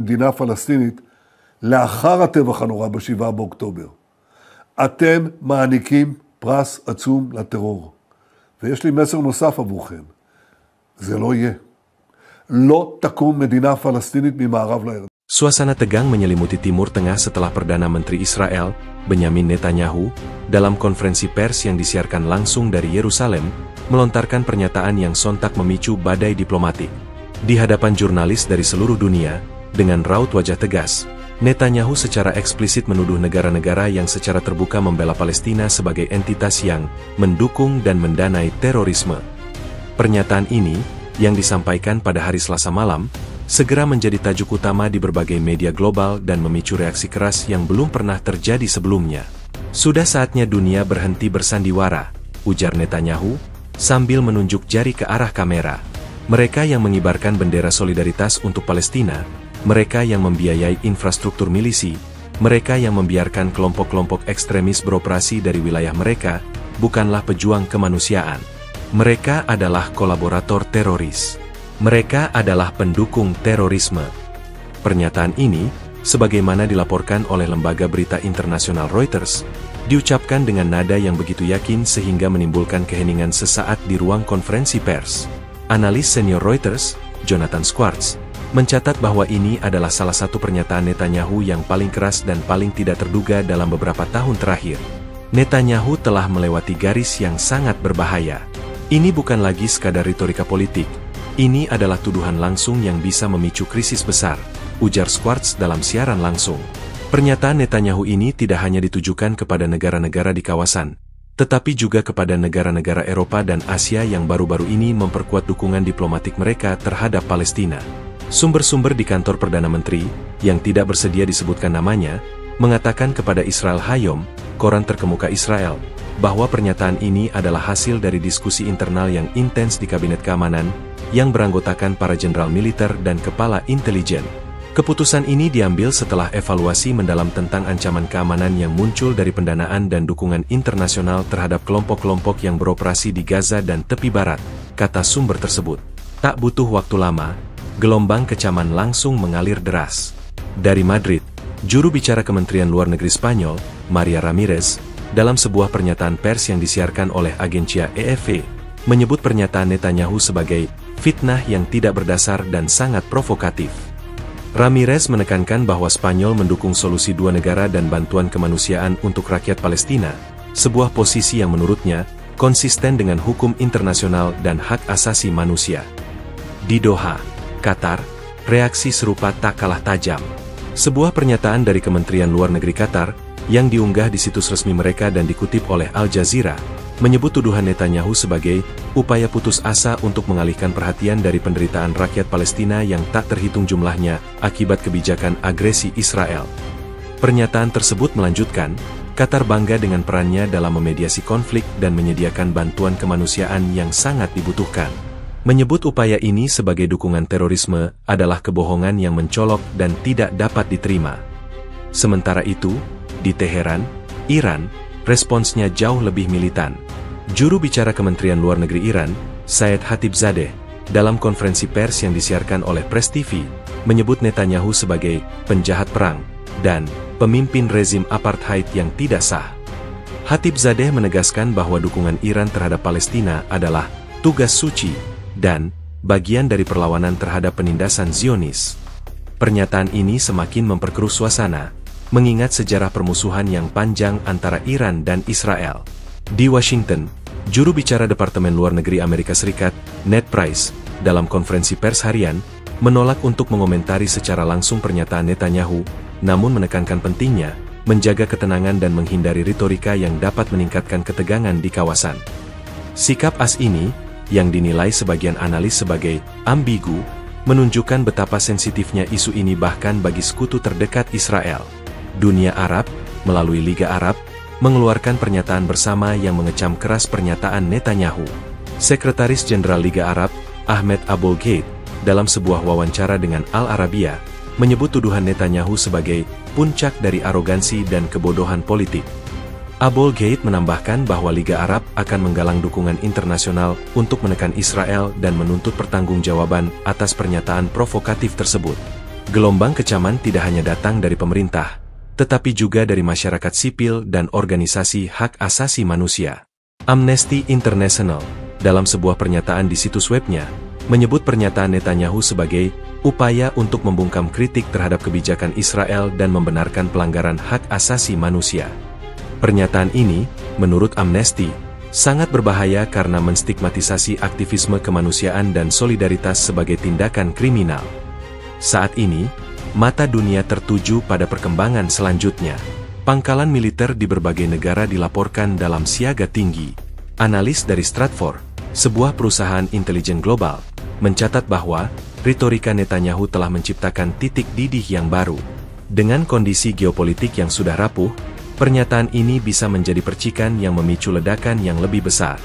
מדינה פלסטינית לאחר הטבח הנורא ב-7 באוקטובר. אתם מעניקים פרס עצום לטרור. ויש לי מסר נוסף עבורכם. זה לא יהיה. לא תקום מדינה פלסטינית ממערב לירדן. Suasana tegang menyelimuti Timur Tengah setelah Perdana Menteri Israel, Benyamin Netanyahu, dalam konferensi pers yang disiarkan langsung dari Yerusalem, melontarkan pernyataan yang sontak memicu badai diplomatik. Di hadapan jurnalis dari seluruh dunia, dengan raut wajah tegas, Netanyahu secara eksplisit menuduh negara-negara yang secara terbuka membela Palestina sebagai entitas yang mendukung dan mendanai terorisme. Pernyataan ini, yang disampaikan pada hari Selasa malam, segera menjadi tajuk utama di berbagai media global dan memicu reaksi keras yang belum pernah terjadi sebelumnya. Sudah saatnya dunia berhenti bersandiwara, ujar Netanyahu, sambil menunjuk jari ke arah kamera. Mereka yang mengibarkan bendera solidaritas untuk Palestina, mereka yang membiayai infrastruktur milisi, mereka yang membiarkan kelompok-kelompok ekstremis beroperasi dari wilayah mereka, bukanlah pejuang kemanusiaan. Mereka adalah kolaborator teroris. Mereka adalah pendukung terorisme. Pernyataan ini, sebagaimana dilaporkan oleh lembaga berita internasional Reuters, diucapkan dengan nada yang begitu yakin sehingga menimbulkan keheningan sesaat di ruang konferensi pers. Analis senior Reuters, Jonathan Schwartz, mencatat bahwa ini adalah salah satu pernyataan Netanyahu yang paling keras dan paling tidak terduga dalam beberapa tahun terakhir. Netanyahu telah melewati garis yang sangat berbahaya. Ini bukan lagi sekadar retorika politik. Ini adalah tuduhan langsung yang bisa memicu krisis besar, ujar Schwartz dalam siaran langsung. Pernyataan Netanyahu ini tidak hanya ditujukan kepada negara-negara di kawasan, tetapi juga kepada negara-negara Eropa dan Asia yang baru-baru ini memperkuat dukungan diplomatik mereka terhadap Palestina. Sumber-sumber di kantor Perdana Menteri, yang tidak bersedia disebutkan namanya, mengatakan kepada Israel Hayom, koran terkemuka Israel, bahwa pernyataan ini adalah hasil dari diskusi internal yang intens di Kabinet Keamanan, yang beranggotakan para jenderal militer dan kepala intelijen. Keputusan ini diambil setelah evaluasi mendalam tentang ancaman keamanan yang muncul dari pendanaan dan dukungan internasional terhadap kelompok-kelompok yang beroperasi di Gaza dan tepi barat, kata sumber tersebut. Tak butuh waktu lama, gelombang kecaman langsung mengalir deras. Dari Madrid, juru bicara Kementerian Luar Negeri Spanyol, Maria Ramirez, dalam sebuah pernyataan pers yang disiarkan oleh agensia AFP, menyebut pernyataan Netanyahu sebagai fitnah yang tidak berdasar dan sangat provokatif. Ramirez menekankan bahwa Spanyol mendukung solusi dua negara dan bantuan kemanusiaan untuk rakyat Palestina, sebuah posisi yang menurutnya konsisten dengan hukum internasional dan hak asasi manusia. Di Doha, Qatar, reaksi serupa tak kalah tajam. Sebuah pernyataan dari Kementerian Luar Negeri Qatar, yang diunggah di situs resmi mereka dan dikutip oleh Al Jazeera, menyebut tuduhan Netanyahu sebagai upaya putus asa untuk mengalihkan perhatian dari penderitaan rakyat Palestina yang tak terhitung jumlahnya akibat kebijakan agresi Israel. Pernyataan tersebut melanjutkan, Qatar bangga dengan perannya dalam memediasi konflik dan menyediakan bantuan kemanusiaan yang sangat dibutuhkan. Menyebut upaya ini sebagai dukungan terorisme adalah kebohongan yang mencolok dan tidak dapat diterima. Sementara itu, di Teheran, Iran, responsnya jauh lebih militan. Juru bicara Kementerian Luar Negeri Iran, Said Khatibzadeh, dalam konferensi pers yang disiarkan oleh Press TV, menyebut Netanyahu sebagai penjahat perang dan pemimpin rezim apartheid yang tidak sah. Khatibzadeh menegaskan bahwa dukungan Iran terhadap Palestina adalah tugas suci dan bagian dari perlawanan terhadap penindasan Zionis. Pernyataan ini semakin memperkeruh suasana, mengingat sejarah permusuhan yang panjang antara Iran dan Israel. Di Washington, juru bicara Departemen Luar Negeri Amerika Serikat, Ned Price, dalam konferensi pers harian, menolak untuk mengomentari secara langsung pernyataan Netanyahu, namun menekankan pentingnya menjaga ketenangan dan menghindari retorika yang dapat meningkatkan ketegangan di kawasan. Sikap AS ini, yang dinilai sebagian analis sebagai ambigu, menunjukkan betapa sensitifnya isu ini bahkan bagi sekutu terdekat Israel. Dunia Arab, melalui Liga Arab, mengeluarkan pernyataan bersama yang mengecam keras pernyataan Netanyahu. Sekretaris Jenderal Liga Arab, Ahmed Abul-Gheit, dalam sebuah wawancara dengan Al Arabiya, menyebut tuduhan Netanyahu sebagai puncak dari arogansi dan kebodohan politik. Abul-Gheit menambahkan bahwa Liga Arab akan menggalang dukungan internasional untuk menekan Israel dan menuntut pertanggungjawaban atas pernyataan provokatif tersebut. Gelombang kecaman tidak hanya datang dari pemerintah, tetapi juga dari masyarakat sipil dan organisasi hak asasi manusia. Amnesty International, dalam sebuah pernyataan di situs webnya, menyebut pernyataan Netanyahu sebagai upaya untuk membungkam kritik terhadap kebijakan Israel dan membenarkan pelanggaran hak asasi manusia. Pernyataan ini, menurut Amnesty, sangat berbahaya karena menstigmatisasi aktivisme kemanusiaan dan solidaritas sebagai tindakan kriminal. Saat ini, mata dunia tertuju pada perkembangan selanjutnya. Pangkalan militer di berbagai negara dilaporkan dalam siaga tinggi. Analis dari Stratfor, sebuah perusahaan intelijen global, mencatat bahwa retorika Netanyahu telah menciptakan titik didih yang baru. Dengan kondisi geopolitik yang sudah rapuh, pernyataan ini bisa menjadi percikan yang memicu ledakan yang lebih besar.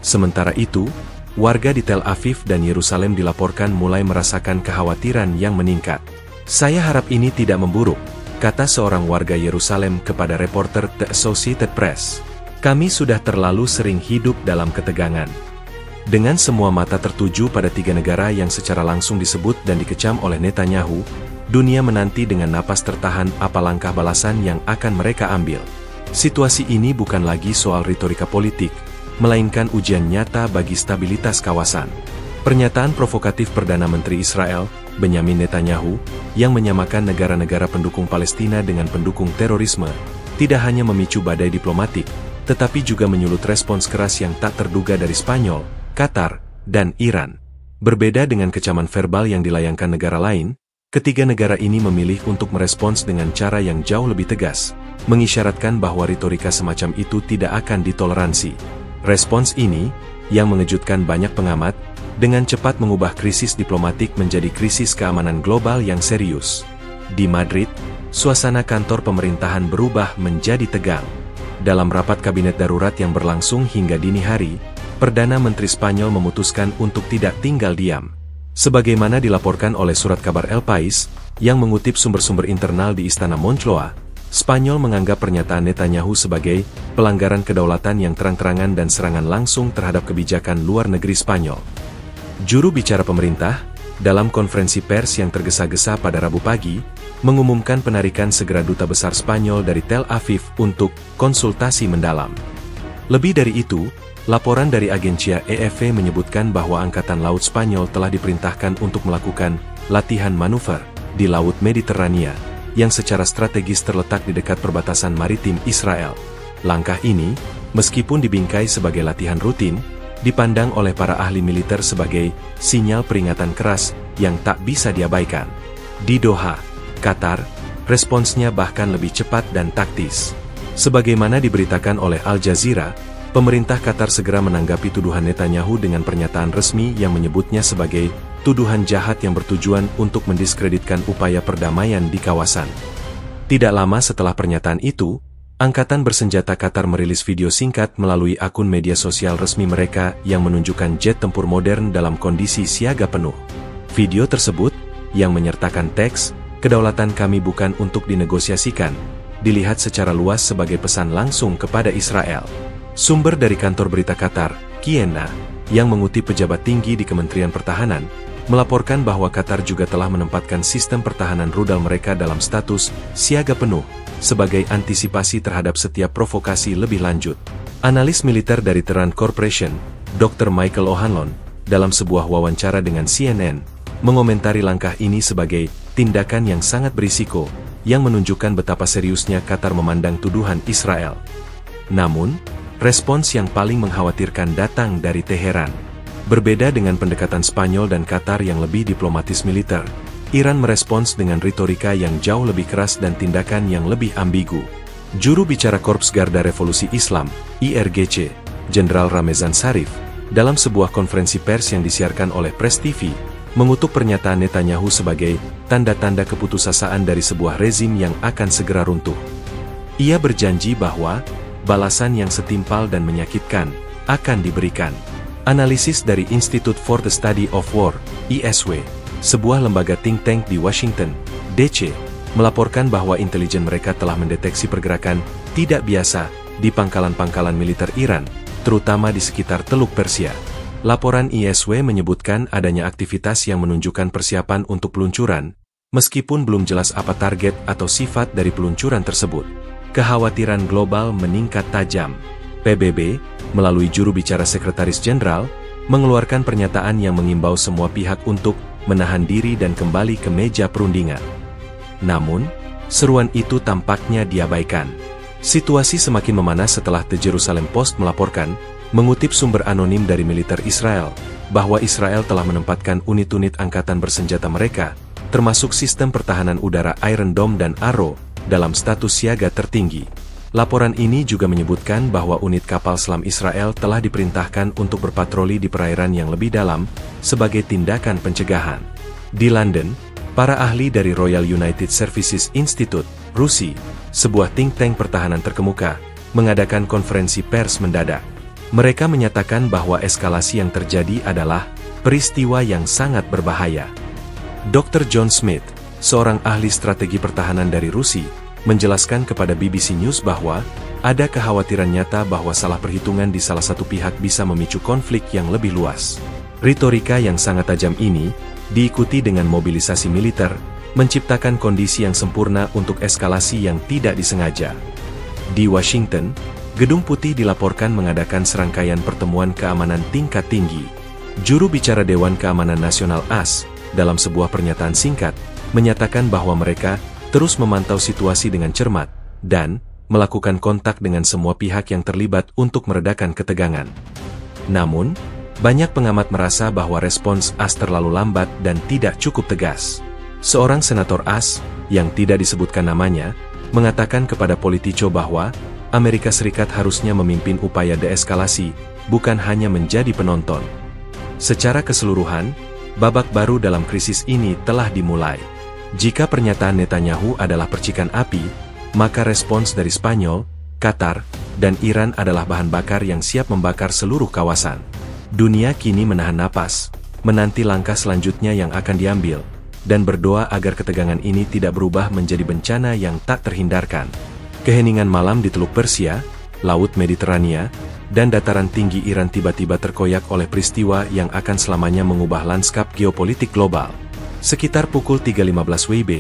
Sementara itu, warga di Tel Aviv dan Yerusalem dilaporkan mulai merasakan kekhawatiran yang meningkat. "Saya harap ini tidak memburuk," kata seorang warga Yerusalem kepada reporter The Associated Press. "Kami sudah terlalu sering hidup dalam ketegangan." Dengan semua mata tertuju pada 3 negara yang secara langsung disebut dan dikecam oleh Netanyahu, dunia menanti dengan napas tertahan apa langkah balasan yang akan mereka ambil. Situasi ini bukan lagi soal retorika politik, melainkan ujian nyata bagi stabilitas kawasan. Pernyataan provokatif Perdana Menteri Israel, Benyamin Netanyahu, yang menyamakan negara-negara pendukung Palestina dengan pendukung terorisme, tidak hanya memicu badai diplomatik, tetapi juga menyulut respons keras yang tak terduga dari Spanyol, Qatar, dan Iran. Berbeda dengan kecaman verbal yang dilayangkan negara lain, ketiga negara ini memilih untuk merespons dengan cara yang jauh lebih tegas, mengisyaratkan bahwa retorika semacam itu tidak akan ditoleransi. Respons ini, yang mengejutkan banyak pengamat, dengan cepat mengubah krisis diplomatik menjadi krisis keamanan global yang serius. Di Madrid, suasana kantor pemerintahan berubah menjadi tegang. Dalam rapat kabinet darurat yang berlangsung hingga dini hari, Perdana Menteri Spanyol memutuskan untuk tidak tinggal diam. Sebagaimana dilaporkan oleh surat kabar El País, yang mengutip sumber-sumber internal di Istana Moncloa, Spanyol menganggap pernyataan Netanyahu sebagai pelanggaran kedaulatan yang terang-terangan dan serangan langsung terhadap kebijakan luar negeri Spanyol. Juru bicara pemerintah, dalam konferensi pers yang tergesa-gesa pada Rabu pagi, mengumumkan penarikan segera Duta Besar Spanyol dari Tel Aviv untuk konsultasi mendalam. Lebih dari itu, laporan dari agensia AFP menyebutkan bahwa Angkatan Laut Spanyol telah diperintahkan untuk melakukan latihan manuver di Laut Mediterania, yang secara strategis terletak di dekat perbatasan maritim Israel. Langkah ini, meskipun dibingkai sebagai latihan rutin, dipandang oleh para ahli militer sebagai sinyal peringatan keras yang tak bisa diabaikan. Di Doha, Qatar, responsnya bahkan lebih cepat dan taktis. Sebagaimana diberitakan oleh Al Jazeera, pemerintah Qatar segera menanggapi tuduhan Netanyahu dengan pernyataan resmi yang menyebutnya sebagai tuduhan jahat yang bertujuan untuk mendiskreditkan upaya perdamaian di kawasan. Tidak lama setelah pernyataan itu, Angkatan Bersenjata Qatar merilis video singkat melalui akun media sosial resmi mereka yang menunjukkan jet tempur modern dalam kondisi siaga penuh. Video tersebut, yang menyertakan teks, "Kedaulatan kami bukan untuk dinegosiasikan," dilihat secara luas sebagai pesan langsung kepada Israel. Sumber dari kantor berita Qatar, Kiena, yang mengutip pejabat tinggi di Kementerian Pertahanan, melaporkan bahwa Qatar juga telah menempatkan sistem pertahanan rudal mereka dalam status siaga penuh, sebagai antisipasi terhadap setiap provokasi lebih lanjut. Analis militer dari Terran Corporation, Dr. Michael O'Hanlon, dalam sebuah wawancara dengan CNN, mengomentari langkah ini sebagai tindakan yang sangat berisiko, yang menunjukkan betapa seriusnya Qatar memandang tuduhan Israel. Namun, respons yang paling mengkhawatirkan datang dari Teheran. Berbeda dengan pendekatan Spanyol dan Qatar yang lebih diplomatis militer, Iran merespons dengan retorika yang jauh lebih keras dan tindakan yang lebih ambigu. Juru bicara Korps Garda Revolusi Islam, IRGC, Jenderal Ramezan Zarif, dalam sebuah konferensi pers yang disiarkan oleh Press TV, mengutuk pernyataan Netanyahu sebagai tanda-tanda keputusasaan dari sebuah rezim yang akan segera runtuh. Ia berjanji bahwa balasan yang setimpal dan menyakitkan akan diberikan. Analisis dari Institute for the Study of War, ISW, sebuah lembaga think tank di Washington, D.C., melaporkan bahwa intelijen mereka telah mendeteksi pergerakan tidak biasa di pangkalan-pangkalan militer Iran, terutama di sekitar Teluk Persia. Laporan ISW menyebutkan adanya aktivitas yang menunjukkan persiapan untuk peluncuran Meskipun belum jelas apa target atau sifat dari peluncuran tersebut, kekhawatiran global meningkat tajam. PBB, melalui juru bicara Sekretaris Jenderal, mengeluarkan pernyataan yang mengimbau semua pihak untuk menahan diri dan kembali ke meja perundingan. Namun, seruan itu tampaknya diabaikan. Situasi semakin memanas setelah The Jerusalem Post melaporkan, mengutip sumber anonim dari militer Israel, bahwa Israel telah menempatkan unit-unit angkatan bersenjata mereka, termasuk sistem pertahanan udara Iron Dome dan Arrow, dalam status siaga tertinggi. Laporan ini juga menyebutkan bahwa unit kapal selam Israel telah diperintahkan untuk berpatroli di perairan yang lebih dalam, sebagai tindakan pencegahan. Di London, para ahli dari Royal United Services Institute, RUSI, sebuah think tank pertahanan terkemuka, mengadakan konferensi pers mendadak. Mereka menyatakan bahwa eskalasi yang terjadi adalah peristiwa yang sangat berbahaya. Dr. John Smith, seorang ahli strategi pertahanan dari RUSI, menjelaskan kepada BBC News bahwa ada kekhawatiran nyata bahwa salah perhitungan di salah satu pihak bisa memicu konflik yang lebih luas. Retorika yang sangat tajam ini, diikuti dengan mobilisasi militer, menciptakan kondisi yang sempurna untuk eskalasi yang tidak disengaja. Di Washington, Gedung Putih dilaporkan mengadakan serangkaian pertemuan keamanan tingkat tinggi. Juru bicara Dewan Keamanan Nasional AS, dalam sebuah pernyataan singkat, menyatakan bahwa mereka terus memantau situasi dengan cermat, dan melakukan kontak dengan semua pihak yang terlibat untuk meredakan ketegangan. Namun, banyak pengamat merasa bahwa respons AS terlalu lambat dan tidak cukup tegas. Seorang senator AS, yang tidak disebutkan namanya, mengatakan kepada Politico bahwa Amerika Serikat harusnya memimpin upaya deeskalasi, bukan hanya menjadi penonton. Secara keseluruhan, babak baru dalam krisis ini telah dimulai. Jika pernyataan Netanyahu adalah percikan api, maka respons dari Spanyol, Qatar, dan Iran adalah bahan bakar yang siap membakar seluruh kawasan. Dunia kini menahan napas, menanti langkah selanjutnya yang akan diambil, dan berdoa agar ketegangan ini tidak berubah menjadi bencana yang tak terhindarkan. Keheningan malam di Teluk Persia, Laut Mediterania, dan dataran tinggi Iran tiba-tiba terkoyak oleh peristiwa yang akan selamanya mengubah lanskap geopolitik global. Sekitar pukul 3.15 WIB,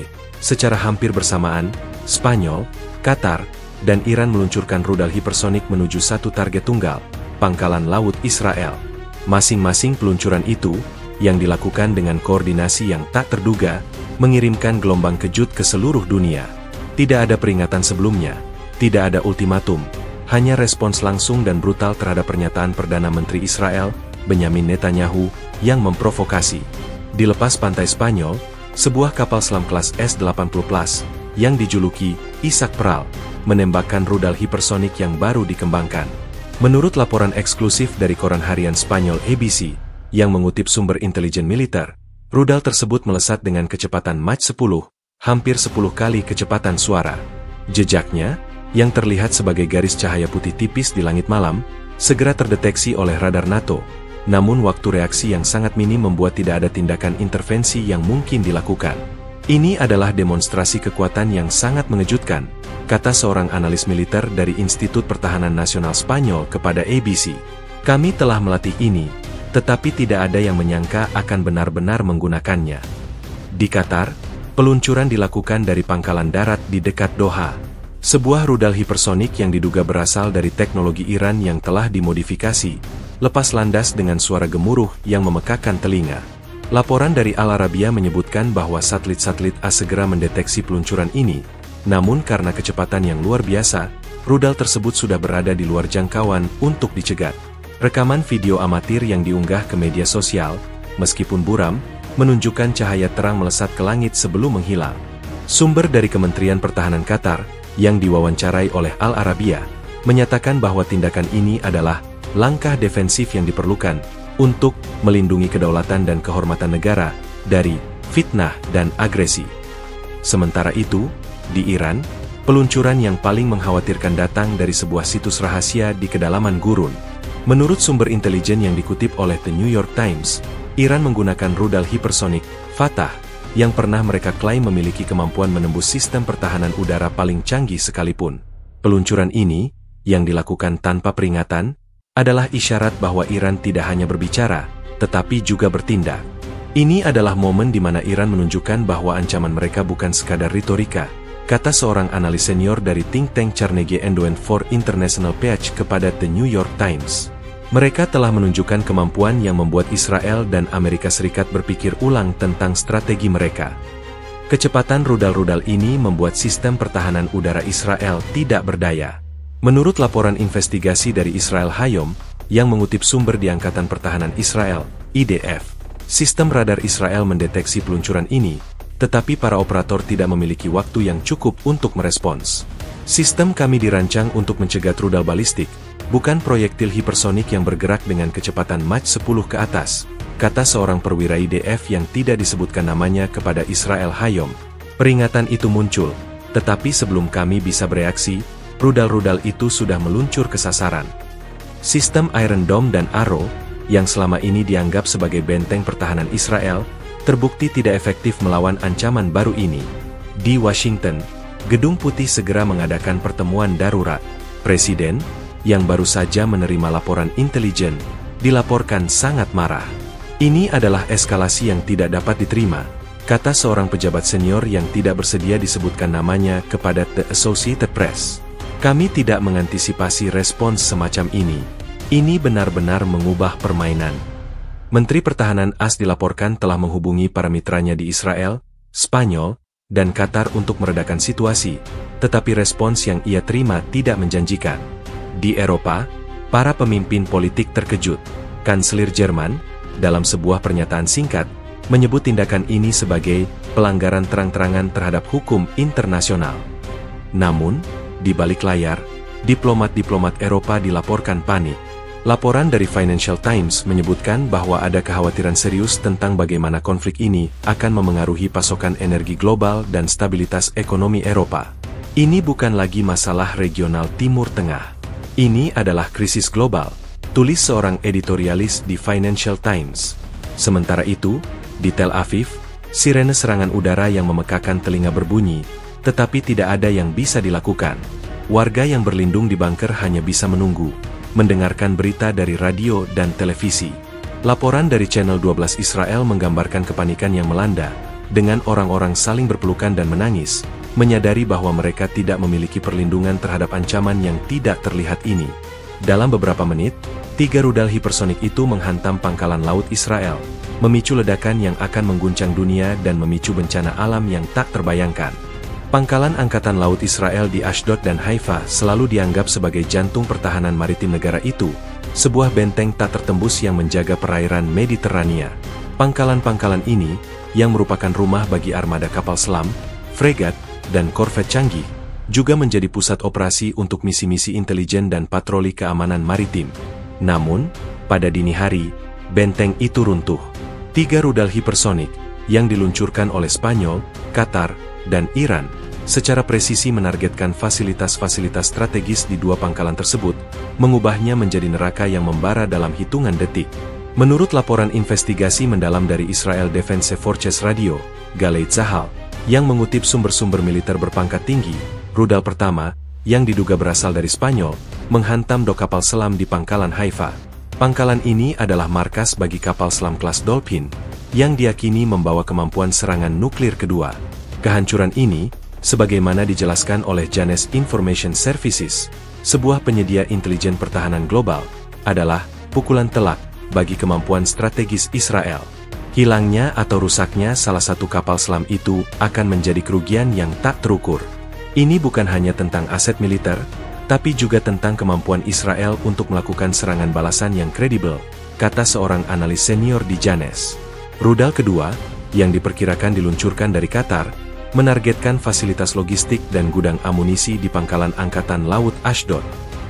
secara hampir bersamaan, Spanyol, Qatar, dan Iran meluncurkan rudal hipersonik menuju satu target tunggal, pangkalan laut Israel. Masing-masing peluncuran itu, yang dilakukan dengan koordinasi yang tak terduga, mengirimkan gelombang kejut ke seluruh dunia. Tidak ada peringatan sebelumnya, tidak ada ultimatum, hanya respons langsung dan brutal terhadap pernyataan Perdana Menteri Israel, Benyamin Netanyahu, yang memprovokasi. Di lepas pantai Spanyol, sebuah kapal selam kelas S-80 Plus, yang dijuluki Isaac Peral, menembakkan rudal hipersonik yang baru dikembangkan. Menurut laporan eksklusif dari koran harian Spanyol ABC, yang mengutip sumber intelijen militer, rudal tersebut melesat dengan kecepatan Mach 10, hampir 10 kali kecepatan suara. Jejaknya, yang terlihat sebagai garis cahaya putih tipis di langit malam, segera terdeteksi oleh radar NATO, namun waktu reaksi yang sangat minim membuat tidak ada tindakan intervensi yang mungkin dilakukan. Ini adalah demonstrasi kekuatan yang sangat mengejutkan, kata seorang analis militer dari Institut Pertahanan Nasional Spanyol kepada ABC. Kami telah melatih ini, tetapi tidak ada yang menyangka akan benar-benar menggunakannya. Di Qatar, peluncuran dilakukan dari pangkalan darat di dekat Doha. Sebuah rudal hipersonik yang diduga berasal dari teknologi Iran yang telah dimodifikasi, lepas landas dengan suara gemuruh yang memekakan telinga. Laporan dari Al Arabiya menyebutkan bahwa satelit-satelit AS segera mendeteksi peluncuran ini, namun karena kecepatan yang luar biasa, rudal tersebut sudah berada di luar jangkauan untuk dicegat. Rekaman video amatir yang diunggah ke media sosial, meskipun buram, menunjukkan cahaya terang melesat ke langit sebelum menghilang. Sumber dari Kementerian Pertahanan Qatar, yang diwawancarai oleh Al Arabiya, menyatakan bahwa tindakan ini adalah langkah defensif yang diperlukan untuk melindungi kedaulatan dan kehormatan negara dari fitnah dan agresi. Sementara itu, di Iran, peluncuran yang paling mengkhawatirkan datang dari sebuah situs rahasia di kedalaman gurun. Menurut sumber intelijen yang dikutip oleh The New York Times, Iran menggunakan rudal hipersonik Fatah, yang pernah mereka klaim memiliki kemampuan menembus sistem pertahanan udara paling canggih sekalipun. Peluncuran ini, yang dilakukan tanpa peringatan, adalah isyarat bahwa Iran tidak hanya berbicara, tetapi juga bertindak. Ini adalah momen di mana Iran menunjukkan bahwa ancaman mereka bukan sekadar retorika, kata seorang analis senior dari think tank Carnegie Endowment for International Peace kepada The New York Times. Mereka telah menunjukkan kemampuan yang membuat Israel dan Amerika Serikat berpikir ulang tentang strategi mereka. Kecepatan rudal-rudal ini membuat sistem pertahanan udara Israel tidak berdaya. Menurut laporan investigasi dari Israel Hayom, yang mengutip sumber di Angkatan Pertahanan Israel, IDF, sistem radar Israel mendeteksi peluncuran ini, tetapi para operator tidak memiliki waktu yang cukup untuk merespons. Sistem kami dirancang untuk mencegat rudal balistik, bukan proyektil hipersonik yang bergerak dengan kecepatan Mach 10 ke atas, kata seorang perwira IDF yang tidak disebutkan namanya kepada Israel Hayom. Peringatan itu muncul, tetapi sebelum kami bisa bereaksi, rudal-rudal itu sudah meluncur ke sasaran. Sistem Iron Dome dan Arrow, yang selama ini dianggap sebagai benteng pertahanan Israel, terbukti tidak efektif melawan ancaman baru ini. Di Washington, Gedung Putih segera mengadakan pertemuan darurat. Presiden, yang baru saja menerima laporan intelijen, dilaporkan sangat marah. Ini adalah eskalasi yang tidak dapat diterima, kata seorang pejabat senior yang tidak bersedia disebutkan namanya kepada The Associated Press. Kami tidak mengantisipasi respons semacam ini. Ini benar-benar mengubah permainan. Menteri Pertahanan AS dilaporkan telah menghubungi para mitranya di Israel, Spanyol, dan Qatar untuk meredakan situasi, tetapi respons yang ia terima tidak menjanjikan. Di Eropa, para pemimpin politik terkejut. Kanselir Jerman, dalam sebuah pernyataan singkat, menyebut tindakan ini sebagai pelanggaran terang-terangan terhadap hukum internasional. Namun, di balik layar, diplomat-diplomat Eropa dilaporkan panik. Laporan dari Financial Times menyebutkan bahwa ada kekhawatiran serius tentang bagaimana konflik ini akan memengaruhi pasokan energi global dan stabilitas ekonomi Eropa. Ini bukan lagi masalah regional Timur Tengah. Ini adalah krisis global, tulis seorang editorialis di Financial Times. Sementara itu, di Tel Aviv, sirene serangan udara yang memekakan telinga berbunyi, tetapi tidak ada yang bisa dilakukan. Warga yang berlindung di bunker hanya bisa menunggu, mendengarkan berita dari radio dan televisi. Laporan dari Channel 12 Israel menggambarkan kepanikan yang melanda, dengan orang-orang saling berpelukan dan menangis, menyadari bahwa mereka tidak memiliki perlindungan terhadap ancaman yang tidak terlihat ini. Dalam beberapa menit, 3 rudal hipersonik itu menghantam pangkalan laut Israel, memicu ledakan yang akan mengguncang dunia dan memicu bencana alam yang tak terbayangkan. Pangkalan Angkatan Laut Israel di Ashdod dan Haifa selalu dianggap sebagai jantung pertahanan maritim negara itu, sebuah benteng tak tertembus yang menjaga perairan Mediterania. Pangkalan-pangkalan ini, yang merupakan rumah bagi armada kapal selam, fregat, dan korvet canggih, juga menjadi pusat operasi untuk misi-misi intelijen dan patroli keamanan maritim. Namun, pada dini hari, benteng itu runtuh. 3 rudal hipersonik, yang diluncurkan oleh Spanyol, Qatar, dan Iran, secara presisi menargetkan fasilitas-fasilitas strategis di 2 pangkalan tersebut, mengubahnya menjadi neraka yang membara dalam hitungan detik. Menurut laporan investigasi mendalam dari Israel Defense Forces Radio, Galei Tzahal, yang mengutip sumber-sumber militer berpangkat tinggi, rudal pertama, yang diduga berasal dari Spanyol, menghantam dok kapal selam di pangkalan Haifa. Pangkalan ini adalah markas bagi kapal selam kelas Dolphin, yang diyakini membawa kemampuan serangan nuklir kedua. Kehancuran ini, sebagaimana dijelaskan oleh Janes Information Services, sebuah penyedia intelijen pertahanan global, adalah pukulan telak bagi kemampuan strategis Israel. Hilangnya atau rusaknya salah satu kapal selam itu akan menjadi kerugian yang tak terukur. Ini bukan hanya tentang aset militer, tapi juga tentang kemampuan Israel untuk melakukan serangan balasan yang kredibel, kata seorang analis senior di Janes. Rudal kedua, yang diperkirakan diluncurkan dari Qatar, menargetkan fasilitas logistik dan gudang amunisi di pangkalan Angkatan Laut Ashdod.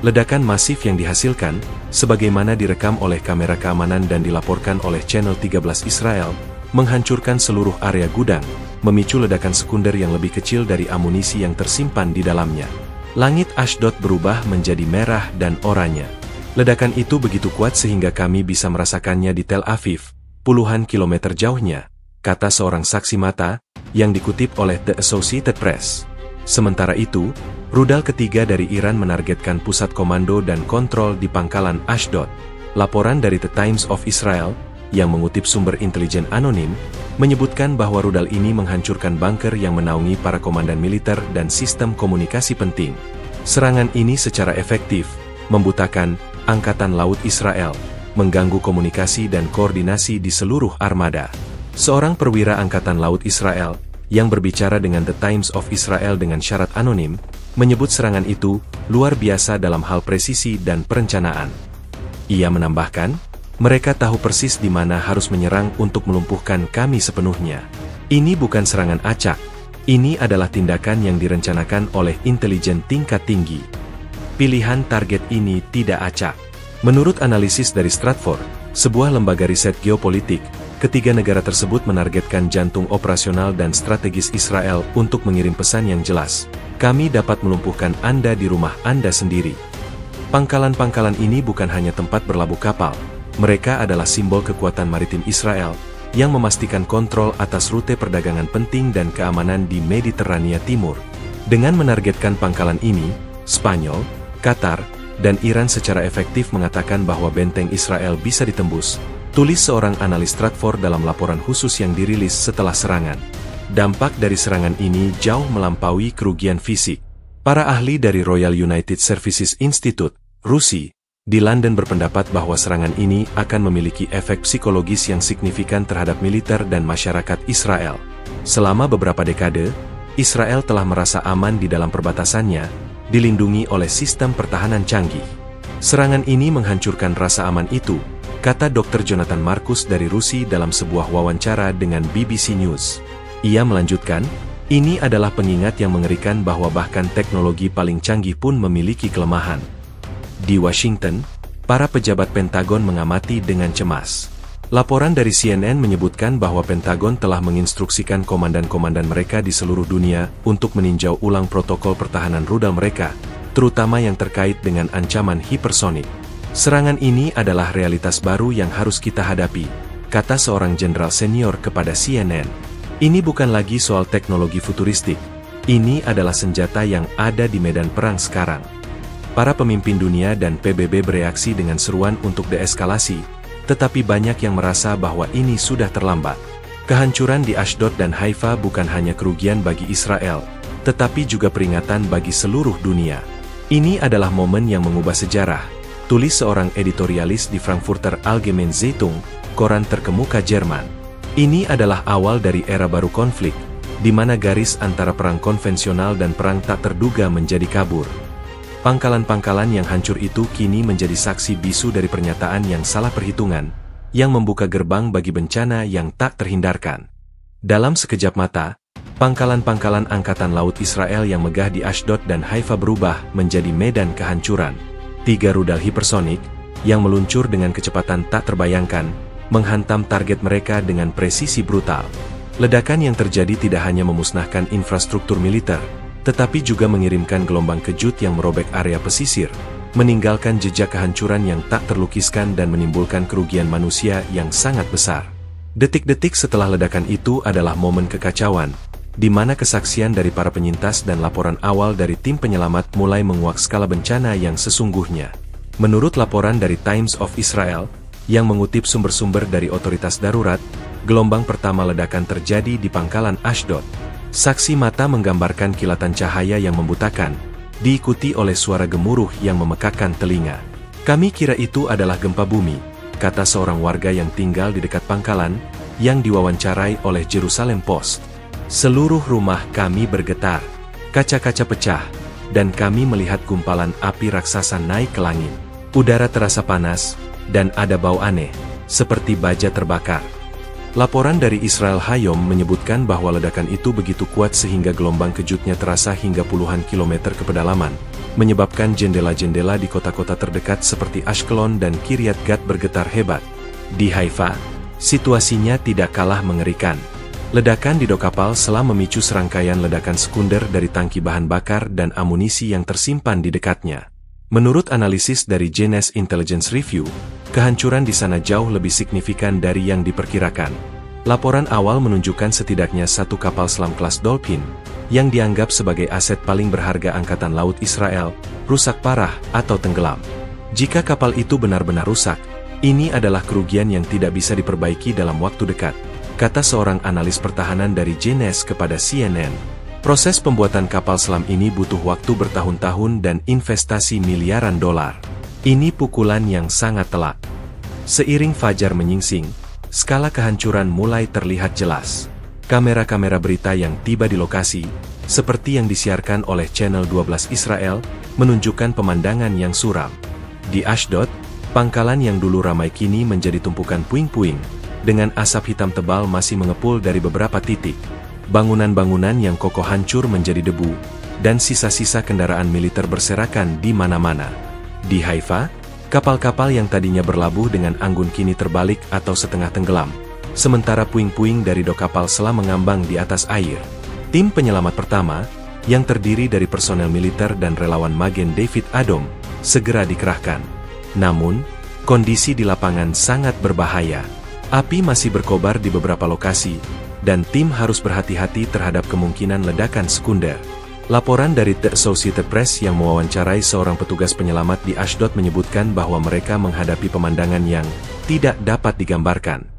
Ledakan masif yang dihasilkan, sebagaimana direkam oleh kamera keamanan dan dilaporkan oleh Channel 13 Israel, menghancurkan seluruh area gudang, memicu ledakan sekunder yang lebih kecil dari amunisi yang tersimpan di dalamnya. Langit Ashdod berubah menjadi merah dan oranye. Ledakan itu begitu kuat sehingga kami bisa merasakannya di Tel Aviv, puluhan kilometer jauhnya, kata seorang saksi mata, yang dikutip oleh The Associated Press. Sementara itu, rudal ketiga dari Iran menargetkan pusat komando dan kontrol di pangkalan Ashdod. Laporan dari The Times of Israel, yang mengutip sumber intelijen anonim, menyebutkan bahwa rudal ini menghancurkan bunker yang menaungi para komandan militer dan sistem komunikasi penting. Serangan ini secara efektif membutakan Angkatan Laut Israel, mengganggu komunikasi dan koordinasi di seluruh armada. Seorang perwira Angkatan Laut Israel, yang berbicara dengan The Times of Israel dengan syarat anonim, menyebut serangan itu luar biasa dalam hal presisi dan perencanaan. Ia menambahkan, mereka tahu persis di mana harus menyerang untuk melumpuhkan kami sepenuhnya. Ini bukan serangan acak, ini adalah tindakan yang direncanakan oleh intelijen tingkat tinggi. Pilihan target ini tidak acak. Menurut analisis dari Stratfor, sebuah lembaga riset geopolitik, ketiga negara tersebut menargetkan jantung operasional dan strategis Israel untuk mengirim pesan yang jelas. Kami dapat melumpuhkan Anda di rumah Anda sendiri. Pangkalan-pangkalan ini bukan hanya tempat berlabuh kapal, mereka adalah simbol kekuatan maritim Israel, yang memastikan kontrol atas rute perdagangan penting dan keamanan di Mediterania Timur. Dengan menargetkan pangkalan ini, Spanyol, Qatar, dan Iran secara efektif mengatakan bahwa benteng Israel bisa ditembus, tulis seorang analis Stratfor dalam laporan khusus yang dirilis setelah serangan. Dampak dari serangan ini jauh melampaui kerugian fisik. Para ahli dari Royal United Services Institute, RUSI, di London berpendapat bahwa serangan ini akan memiliki efek psikologis yang signifikan terhadap militer dan masyarakat Israel. Selama beberapa dekade, Israel telah merasa aman di dalam perbatasannya, dilindungi oleh sistem pertahanan canggih. Serangan ini menghancurkan rasa aman itu, kata Dr. Jonathan Marcus dari RUSI dalam sebuah wawancara dengan BBC News. Ia melanjutkan, ini adalah pengingat yang mengerikan bahwa bahkan teknologi paling canggih pun memiliki kelemahan. Di Washington, para pejabat Pentagon mengamati dengan cemas. Laporan dari CNN menyebutkan bahwa Pentagon telah menginstruksikan komandan-komandan mereka di seluruh dunia untuk meninjau ulang protokol pertahanan rudal mereka, terutama yang terkait dengan ancaman hipersonik. Serangan ini adalah realitas baru yang harus kita hadapi, kata seorang jenderal senior kepada CNN. Ini bukan lagi soal teknologi futuristik, ini adalah senjata yang ada di medan perang sekarang. Para pemimpin dunia dan PBB bereaksi dengan seruan untuk deeskalasi, tetapi banyak yang merasa bahwa ini sudah terlambat. Kehancuran di Ashdod dan Haifa bukan hanya kerugian bagi Israel, tetapi juga peringatan bagi seluruh dunia. Ini adalah momen yang mengubah sejarah, tulis seorang editorialis di Frankfurter Allgemeine Zeitung, koran terkemuka Jerman. Ini adalah awal dari era baru konflik, di mana garis antara perang konvensional dan perang tak terduga menjadi kabur. Pangkalan-pangkalan yang hancur itu kini menjadi saksi bisu dari pernyataan yang salah perhitungan, yang membuka gerbang bagi bencana yang tak terhindarkan. Dalam sekejap mata, pangkalan-pangkalan Angkatan Laut Israel yang megah di Ashdod dan Haifa berubah menjadi medan kehancuran. 3 rudal hipersonik, yang meluncur dengan kecepatan tak terbayangkan, menghantam target mereka dengan presisi brutal. Ledakan yang terjadi tidak hanya memusnahkan infrastruktur militer, tetapi juga mengirimkan gelombang kejut yang merobek area pesisir, meninggalkan jejak kehancuran yang tak terlukiskan dan menimbulkan kerugian manusia yang sangat besar. Detik-detik setelah ledakan itu adalah momen kekacauan, di mana kesaksian dari para penyintas dan laporan awal dari tim penyelamat mulai menguak skala bencana yang sesungguhnya. Menurut laporan dari Times of Israel, yang mengutip sumber-sumber dari otoritas darurat, gelombang pertama ledakan terjadi di pangkalan Ashdod. Saksi mata menggambarkan kilatan cahaya yang membutakan, diikuti oleh suara gemuruh yang memekakkan telinga. Kami kira itu adalah gempa bumi, kata seorang warga yang tinggal di dekat pangkalan, yang diwawancarai oleh Jerusalem Post. Seluruh rumah kami bergetar, kaca-kaca pecah, dan kami melihat gumpalan api raksasa naik ke langit. Udara terasa panas, dan ada bau aneh, seperti baja terbakar. Laporan dari Israel Hayom menyebutkan bahwa ledakan itu begitu kuat sehingga gelombang kejutnya terasa hingga puluhan kilometer ke pedalaman, menyebabkan jendela-jendela di kota-kota terdekat seperti Ashkelon dan Kiryat Gat bergetar hebat. Di Haifa, situasinya tidak kalah mengerikan. Ledakan di dok kapal selam memicu serangkaian ledakan sekunder dari tangki bahan bakar dan amunisi yang tersimpan di dekatnya. Menurut analisis dari Jeunesse Intelligence Review, kehancuran di sana jauh lebih signifikan dari yang diperkirakan. Laporan awal menunjukkan setidaknya 1 kapal selam kelas Dolphin, yang dianggap sebagai aset paling berharga Angkatan Laut Israel, rusak parah atau tenggelam. Jika kapal itu benar-benar rusak, Ini adalah kerugian yang tidak bisa diperbaiki dalam waktu dekat, kata seorang analis pertahanan dari JNS kepada CNN. Proses pembuatan kapal selam ini butuh waktu bertahun-tahun dan investasi miliaran dolar. Ini pukulan yang sangat telak. Seiring fajar menyingsing, skala kehancuran mulai terlihat jelas. Kamera-kamera berita yang tiba di lokasi, seperti yang disiarkan oleh Channel 12 Israel, menunjukkan pemandangan yang suram. Di Ashdod, pangkalan yang dulu ramai kini menjadi tumpukan puing-puing, dengan asap hitam tebal masih mengepul dari beberapa titik. Bangunan-bangunan yang kokoh hancur menjadi debu, dan sisa-sisa kendaraan militer berserakan di mana-mana. Di Haifa, kapal-kapal yang tadinya berlabuh dengan anggun kini terbalik atau setengah tenggelam, sementara puing-puing dari dok kapal selam mengambang di atas air. Tim penyelamat pertama, yang terdiri dari personel militer dan relawan Magen David Adom, segera dikerahkan. Namun, kondisi di lapangan sangat berbahaya. Api masih berkobar di beberapa lokasi, dan tim harus berhati-hati terhadap kemungkinan ledakan sekunder. Laporan dari The Associated Press yang mewawancarai seorang petugas penyelamat di Ashdod menyebutkan bahwa mereka menghadapi pemandangan yang tidak dapat digambarkan.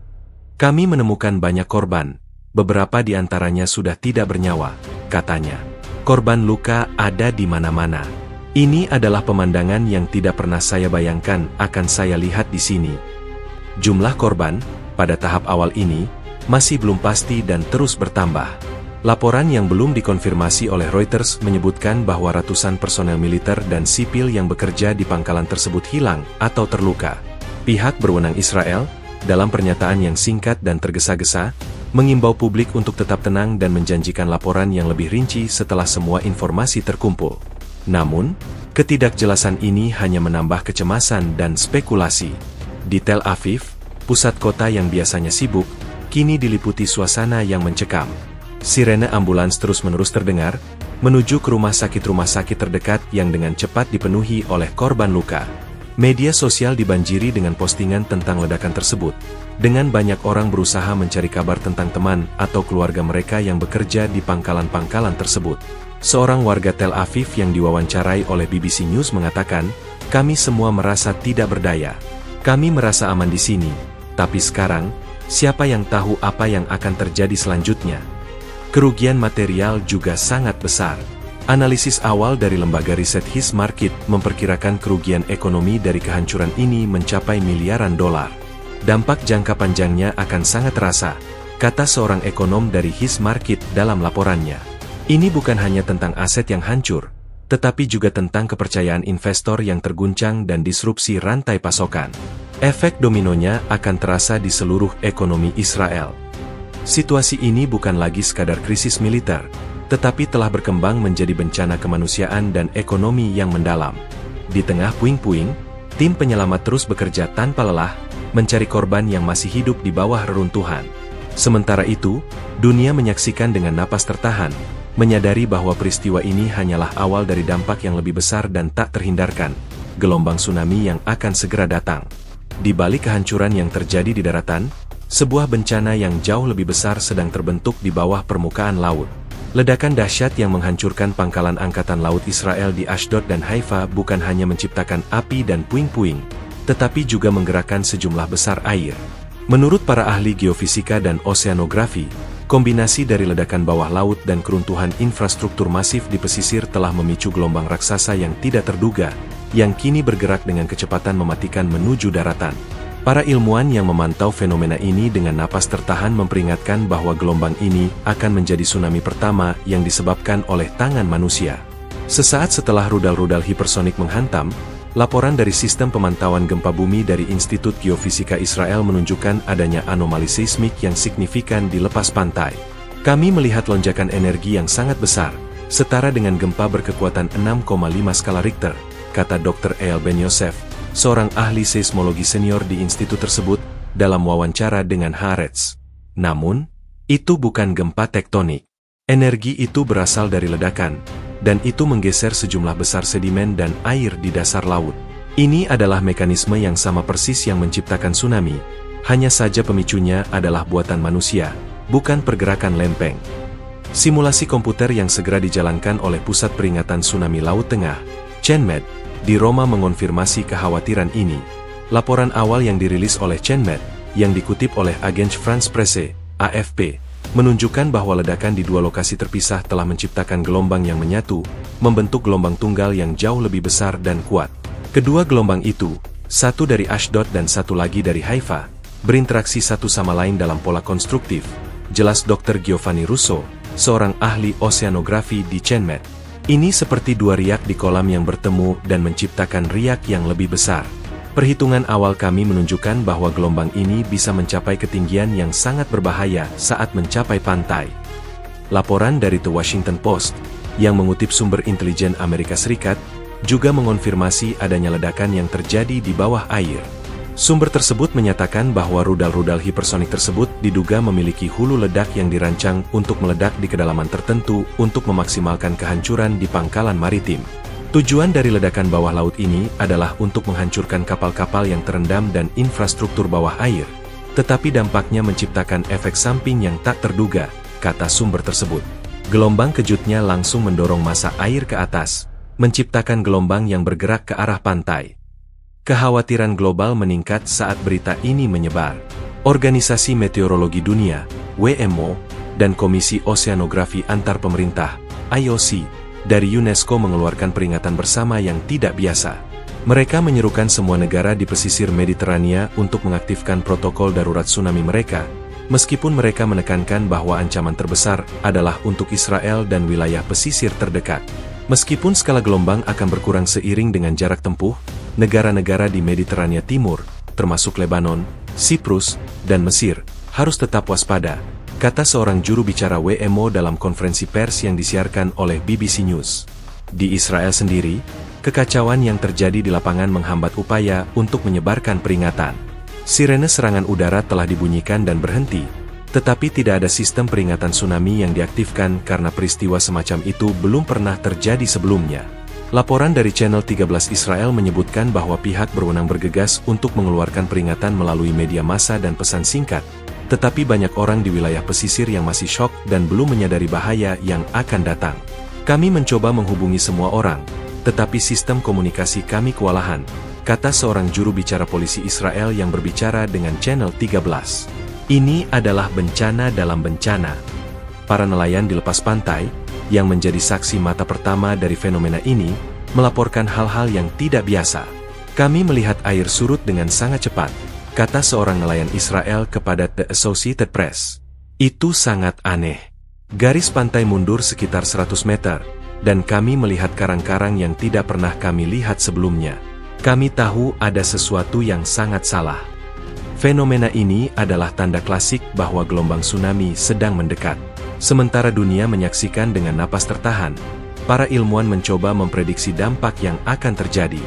Kami menemukan banyak korban, beberapa di antaranya sudah tidak bernyawa, katanya. Korban luka ada di mana-mana. Ini adalah pemandangan yang tidak pernah saya bayangkan akan saya lihat di sini. Jumlah korban, pada tahap awal ini, masih belum pasti dan terus bertambah. Laporan yang belum dikonfirmasi oleh Reuters menyebutkan bahwa ratusan personel militer dan sipil yang bekerja di pangkalan tersebut hilang atau terluka. Pihak berwenang Israel, dalam pernyataan yang singkat dan tergesa-gesa, mengimbau publik untuk tetap tenang dan menjanjikan laporan yang lebih rinci setelah semua informasi terkumpul. Namun, ketidakjelasan ini hanya menambah kecemasan dan spekulasi. Di Tel Aviv, pusat kota yang biasanya sibuk, kini diliputi suasana yang mencekam. Sirene ambulans terus-menerus terdengar, menuju ke rumah sakit terdekat yang dengan cepat dipenuhi oleh korban luka. Media sosial dibanjiri dengan postingan tentang ledakan tersebut, dengan banyak orang berusaha mencari kabar tentang teman atau keluarga mereka yang bekerja di pangkalan-pangkalan tersebut. Seorang warga Tel Aviv yang diwawancarai oleh BBC News mengatakan, "Kami semua merasa tidak berdaya. Kami merasa aman di sini, tapi sekarang, siapa yang tahu apa yang akan terjadi selanjutnya?" Kerugian material juga sangat besar. Analisis awal dari lembaga riset His Market memperkirakan kerugian ekonomi dari kehancuran ini mencapai miliaran dolar. Dampak jangka panjangnya akan sangat terasa, kata seorang ekonom dari His Market dalam laporannya. Ini bukan hanya tentang aset yang hancur, tetapi juga tentang kepercayaan investor yang terguncang dan disrupsi rantai pasokan. Efek dominonya akan terasa di seluruh ekonomi Israel. Situasi ini bukan lagi sekadar krisis militer, tetapi telah berkembang menjadi bencana kemanusiaan dan ekonomi yang mendalam. Di tengah puing-puing, tim penyelamat terus bekerja tanpa lelah, mencari korban yang masih hidup di bawah reruntuhan. Sementara itu, dunia menyaksikan dengan napas tertahan, menyadari bahwa peristiwa ini hanyalah awal dari dampak yang lebih besar dan tak terhindarkan, gelombang tsunami yang akan segera datang. Di balik kehancuran yang terjadi di daratan, sebuah bencana yang jauh lebih besar sedang terbentuk di bawah permukaan laut. Ledakan dahsyat yang menghancurkan pangkalan Angkatan Laut Israel di Ashdod dan Haifa bukan hanya menciptakan api dan puing-puing, tetapi juga menggerakkan sejumlah besar air. Menurut para ahli geofisika dan oseanografi, kombinasi dari ledakan bawah laut dan keruntuhan infrastruktur masif di pesisir telah memicu gelombang raksasa yang tidak terduga, yang kini bergerak dengan kecepatan mematikan menuju daratan. Para ilmuwan yang memantau fenomena ini dengan napas tertahan memperingatkan bahwa gelombang ini akan menjadi tsunami pertama yang disebabkan oleh tangan manusia. Sesaat setelah rudal-rudal hipersonik menghantam, laporan dari sistem pemantauan gempa bumi dari Institut Geofisika Israel menunjukkan adanya anomali seismik yang signifikan di lepas pantai. Kami melihat lonjakan energi yang sangat besar, setara dengan gempa berkekuatan 6,5 skala Richter, kata Dr. Eyal Ben Yosef, seorang ahli seismologi senior di institut tersebut, dalam wawancara dengan Haaretz. Namun, itu bukan gempa tektonik. Energi itu berasal dari ledakan, dan itu menggeser sejumlah besar sedimen dan air di dasar laut. Ini adalah mekanisme yang sama persis yang menciptakan tsunami, hanya saja pemicunya adalah buatan manusia, bukan pergerakan lempeng. Simulasi komputer yang segera dijalankan oleh Pusat Peringatan Tsunami Laut Tengah, CENMED, di Roma mengonfirmasi kekhawatiran ini. Laporan awal yang dirilis oleh CNMET, yang dikutip oleh Agence France-Presse, AFP, menunjukkan bahwa ledakan di dua lokasi terpisah telah menciptakan gelombang yang menyatu, membentuk gelombang tunggal yang jauh lebih besar dan kuat. Kedua gelombang itu, satu dari Ashdod dan satu lagi dari Haifa, berinteraksi satu sama lain dalam pola konstruktif, jelas Dr. Giovanni Russo, seorang ahli oseanografi di CNMET. Ini seperti dua riak di kolam yang bertemu dan menciptakan riak yang lebih besar. Perhitungan awal kami menunjukkan bahwa gelombang ini bisa mencapai ketinggian yang sangat berbahaya saat mencapai pantai. Laporan dari The Washington Post, yang mengutip sumber intelijen Amerika Serikat, juga mengonfirmasi adanya ledakan yang terjadi di bawah air. Sumber tersebut menyatakan bahwa rudal-rudal hipersonik tersebut diduga memiliki hulu ledak yang dirancang untuk meledak di kedalaman tertentu untuk memaksimalkan kehancuran di pangkalan maritim. Tujuan dari ledakan bawah laut ini adalah untuk menghancurkan kapal-kapal yang terendam dan infrastruktur bawah air, tetapi dampaknya menciptakan efek samping yang tak terduga, kata sumber tersebut. Gelombang kejutnya langsung mendorong massa air ke atas, menciptakan gelombang yang bergerak ke arah pantai. Kekhawatiran global meningkat saat berita ini menyebar. Organisasi Meteorologi Dunia, WMO, dan Komisi Oseanografi Antar Pemerintah, IOC, dari UNESCO mengeluarkan peringatan bersama yang tidak biasa. Mereka menyerukan semua negara di pesisir Mediterania untuk mengaktifkan protokol darurat tsunami mereka, meskipun mereka menekankan bahwa ancaman terbesar adalah untuk Israel dan wilayah pesisir terdekat. Meskipun skala gelombang akan berkurang seiring dengan jarak tempuh, negara-negara di Mediterania Timur, termasuk Lebanon, Siprus, dan Mesir, harus tetap waspada, kata seorang juru bicara WMO dalam konferensi pers yang disiarkan oleh BBC News. Di Israel sendiri, kekacauan yang terjadi di lapangan menghambat upaya untuk menyebarkan peringatan. Sirene serangan udara telah dibunyikan dan berhenti, tetapi tidak ada sistem peringatan tsunami yang diaktifkan karena peristiwa semacam itu belum pernah terjadi sebelumnya. Laporan dari Channel 13 Israel menyebutkan bahwa pihak berwenang bergegas untuk mengeluarkan peringatan melalui media massa dan pesan singkat, tetapi banyak orang di wilayah pesisir yang masih syok dan belum menyadari bahaya yang akan datang. Kami mencoba menghubungi semua orang, tetapi sistem komunikasi kami kewalahan, kata seorang juru bicara polisi Israel yang berbicara dengan Channel 13. Ini adalah bencana dalam bencana. Para nelayan di lepas pantai, yang menjadi saksi mata pertama dari fenomena ini, melaporkan hal-hal yang tidak biasa. Kami melihat air surut dengan sangat cepat, kata seorang nelayan Israel kepada The Associated Press. Itu sangat aneh. Garis pantai mundur sekitar 100 meter, dan kami melihat karang-karang yang tidak pernah kami lihat sebelumnya. Kami tahu ada sesuatu yang sangat salah. Fenomena ini adalah tanda klasik bahwa gelombang tsunami sedang mendekat. Sementara dunia menyaksikan dengan napas tertahan, para ilmuwan mencoba memprediksi dampak yang akan terjadi.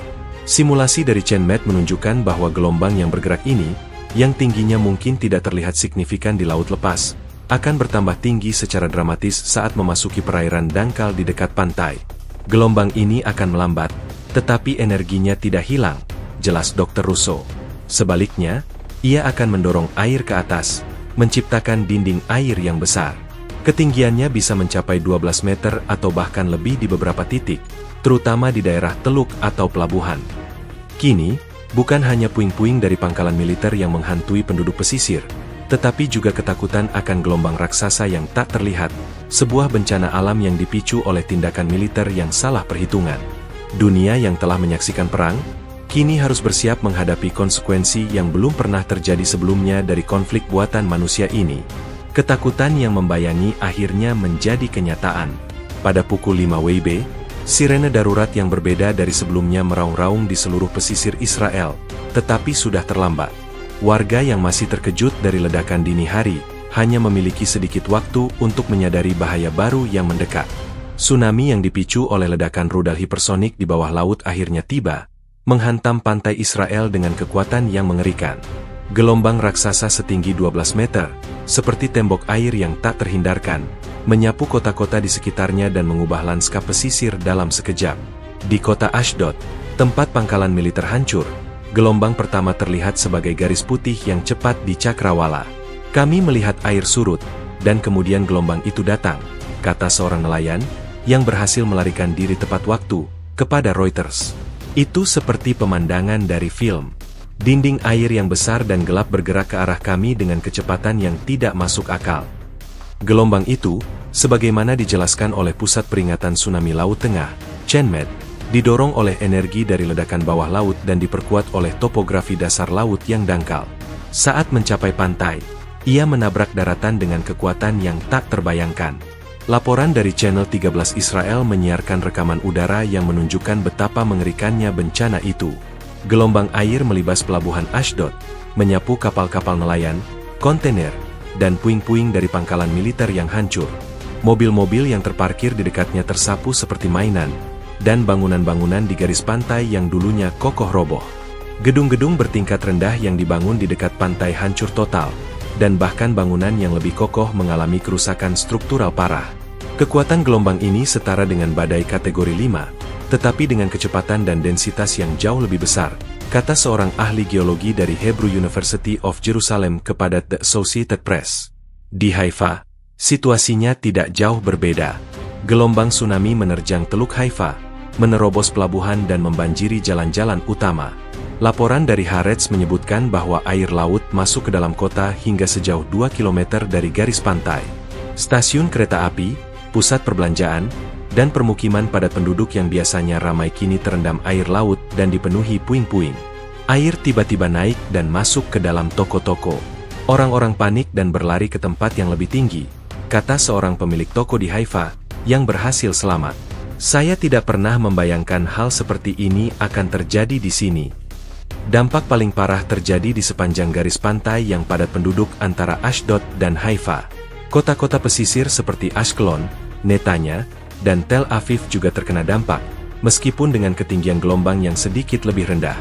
Simulasi dari CNMET menunjukkan bahwa gelombang yang bergerak ini, yang tingginya mungkin tidak terlihat signifikan di laut lepas, akan bertambah tinggi secara dramatis saat memasuki perairan dangkal di dekat pantai. Gelombang ini akan melambat, tetapi energinya tidak hilang, jelas Dr. Russo. Sebaliknya, ia akan mendorong air ke atas, menciptakan dinding air yang besar. Ketinggiannya bisa mencapai 12 meter atau bahkan lebih di beberapa titik, terutama di daerah teluk atau pelabuhan. Kini, bukan hanya puing-puing dari pangkalan militer yang menghantui penduduk pesisir, tetapi juga ketakutan akan gelombang raksasa yang tak terlihat, sebuah bencana alam yang dipicu oleh tindakan militer yang salah perhitungan. Dunia yang telah menyaksikan perang, kini harus bersiap menghadapi konsekuensi yang belum pernah terjadi sebelumnya dari konflik buatan manusia ini. Ketakutan yang membayangi akhirnya menjadi kenyataan. Pada pukul 5 WIB, sirene darurat yang berbeda dari sebelumnya meraung-raung di seluruh pesisir Israel, tetapi sudah terlambat. Warga yang masih terkejut dari ledakan dini hari, hanya memiliki sedikit waktu untuk menyadari bahaya baru yang mendekat. Tsunami yang dipicu oleh ledakan rudal hipersonik di bawah laut akhirnya tiba, menghantam pantai Israel dengan kekuatan yang mengerikan. Gelombang raksasa setinggi 12 meter, seperti tembok air yang tak terhindarkan, menyapu kota-kota di sekitarnya dan mengubah lanskap pesisir dalam sekejap. Di kota Ashdod, tempat pangkalan militer hancur, gelombang pertama terlihat sebagai garis putih yang cepat di cakrawala. Kami melihat air surut, dan kemudian gelombang itu datang, kata seorang nelayan, yang berhasil melarikan diri tepat waktu, kepada Reuters. Itu seperti pemandangan dari film. Dinding air yang besar dan gelap bergerak ke arah kami dengan kecepatan yang tidak masuk akal. Gelombang itu, sebagaimana dijelaskan oleh Pusat Peringatan Tsunami Laut Tengah, CENMET, didorong oleh energi dari ledakan bawah laut dan diperkuat oleh topografi dasar laut yang dangkal. Saat mencapai pantai, ia menabrak daratan dengan kekuatan yang tak terbayangkan. Laporan dari Channel 13 Israel menyiarkan rekaman udara yang menunjukkan betapa mengerikannya bencana itu. Gelombang air melibas pelabuhan Ashdod, menyapu kapal-kapal nelayan, kontainer, dan puing-puing dari pangkalan militer yang hancur. Mobil-mobil yang terparkir di dekatnya tersapu seperti mainan, dan bangunan-bangunan di garis pantai yang dulunya kokoh roboh. Gedung-gedung bertingkat rendah yang dibangun di dekat pantai hancur total, dan bahkan bangunan yang lebih kokoh mengalami kerusakan struktural parah. Kekuatan gelombang ini setara dengan badai kategori 5, tetapi dengan kecepatan dan densitas yang jauh lebih besar, kata seorang ahli geologi dari Hebrew University of Jerusalem kepada The Associated Press. Di Haifa, situasinya tidak jauh berbeda. Gelombang tsunami menerjang Teluk Haifa, menerobos pelabuhan dan membanjiri jalan-jalan utama. Laporan dari Haaretz menyebutkan bahwa air laut masuk ke dalam kota hingga sejauh 2 km dari garis pantai. Stasiun kereta api, pusat perbelanjaan, dan permukiman padat penduduk yang biasanya ramai kini terendam air laut dan dipenuhi puing-puing. Air tiba-tiba naik dan masuk ke dalam toko-toko. Orang-orang panik dan berlari ke tempat yang lebih tinggi, kata seorang pemilik toko di Haifa, yang berhasil selamat. Saya tidak pernah membayangkan hal seperti ini akan terjadi di sini. Dampak paling parah terjadi di sepanjang garis pantai yang padat penduduk antara Ashdod dan Haifa. Kota-kota pesisir seperti Ashkelon, Netanya, dan Tel Aviv juga terkena dampak, meskipun dengan ketinggian gelombang yang sedikit lebih rendah.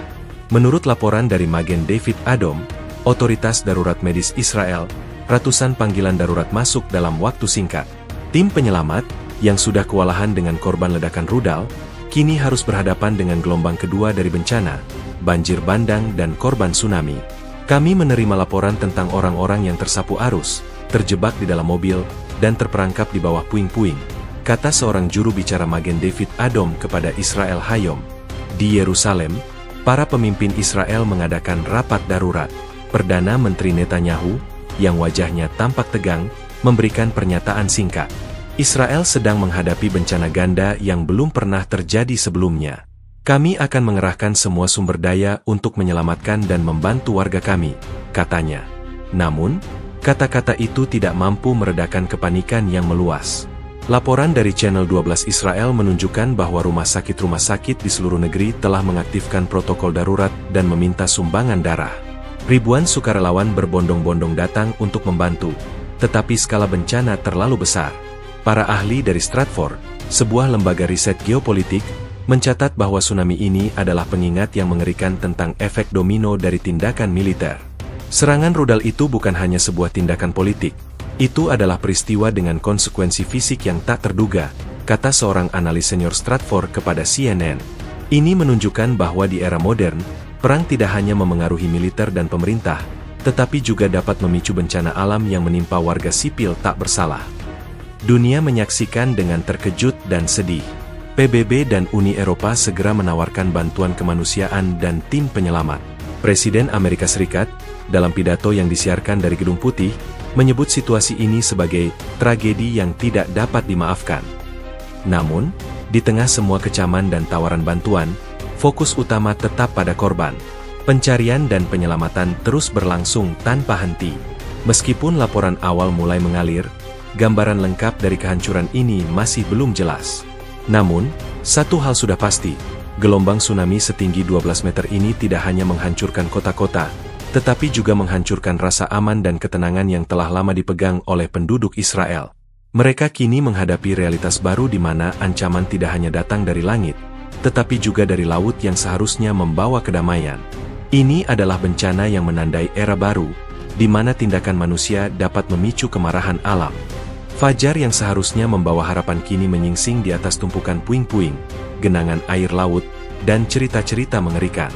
Menurut laporan dari Magen David Adom, otoritas darurat medis Israel, ratusan panggilan darurat masuk dalam waktu singkat. Tim penyelamat, yang sudah kewalahan dengan korban ledakan rudal, kini harus berhadapan dengan gelombang kedua dari bencana, banjir bandang dan korban tsunami. Kami menerima laporan tentang orang-orang yang tersapu arus, terjebak di dalam mobil, dan terperangkap di bawah puing-puing, kata seorang juru bicara Magen David Adom kepada Israel Hayom. Di Yerusalem, para pemimpin Israel mengadakan rapat darurat. Perdana Menteri Netanyahu, yang wajahnya tampak tegang, memberikan pernyataan singkat. Israel sedang menghadapi bencana ganda yang belum pernah terjadi sebelumnya. Kami akan mengerahkan semua sumber daya untuk menyelamatkan dan membantu warga kami, katanya. Namun, kata-kata itu tidak mampu meredakan kepanikan yang meluas. Laporan dari Channel 12 Israel menunjukkan bahwa rumah sakit di seluruh negeri telah mengaktifkan protokol darurat dan meminta sumbangan darah. Ribuan sukarelawan berbondong-bondong datang untuk membantu, tetapi skala bencana terlalu besar. Para ahli dari Stratfor, sebuah lembaga riset geopolitik, mencatat bahwa tsunami ini adalah pengingat yang mengerikan tentang efek domino dari tindakan militer. Serangan rudal itu bukan hanya sebuah tindakan politik, itu adalah peristiwa dengan konsekuensi fisik yang tak terduga, kata seorang analis senior Stratfor kepada CNN. Ini menunjukkan bahwa di era modern, perang tidak hanya memengaruhi militer dan pemerintah, tetapi juga dapat memicu bencana alam yang menimpa warga sipil tak bersalah. Dunia menyaksikan dengan terkejut dan sedih. PBB dan Uni Eropa segera menawarkan bantuan kemanusiaan dan tim penyelamat. Presiden Amerika Serikat, dalam pidato yang disiarkan dari Gedung Putih, menyebut situasi ini sebagai tragedi yang tidak dapat dimaafkan. Namun, di tengah semua kecaman dan tawaran bantuan, fokus utama tetap pada korban. Pencarian dan penyelamatan terus berlangsung tanpa henti. Meskipun laporan awal mulai mengalir, gambaran lengkap dari kehancuran ini masih belum jelas. Namun, satu hal sudah pasti, gelombang tsunami setinggi 12 meter ini tidak hanya menghancurkan kota-kota, tetapi juga menghancurkan rasa aman dan ketenangan yang telah lama dipegang oleh penduduk Israel. Mereka kini menghadapi realitas baru di mana ancaman tidak hanya datang dari langit, tetapi juga dari laut yang seharusnya membawa kedamaian. Ini adalah bencana yang menandai era baru, di mana tindakan manusia dapat memicu kemarahan alam. Fajar yang seharusnya membawa harapan kini menyingsing di atas tumpukan puing-puing, genangan air laut, dan cerita-cerita mengerikan.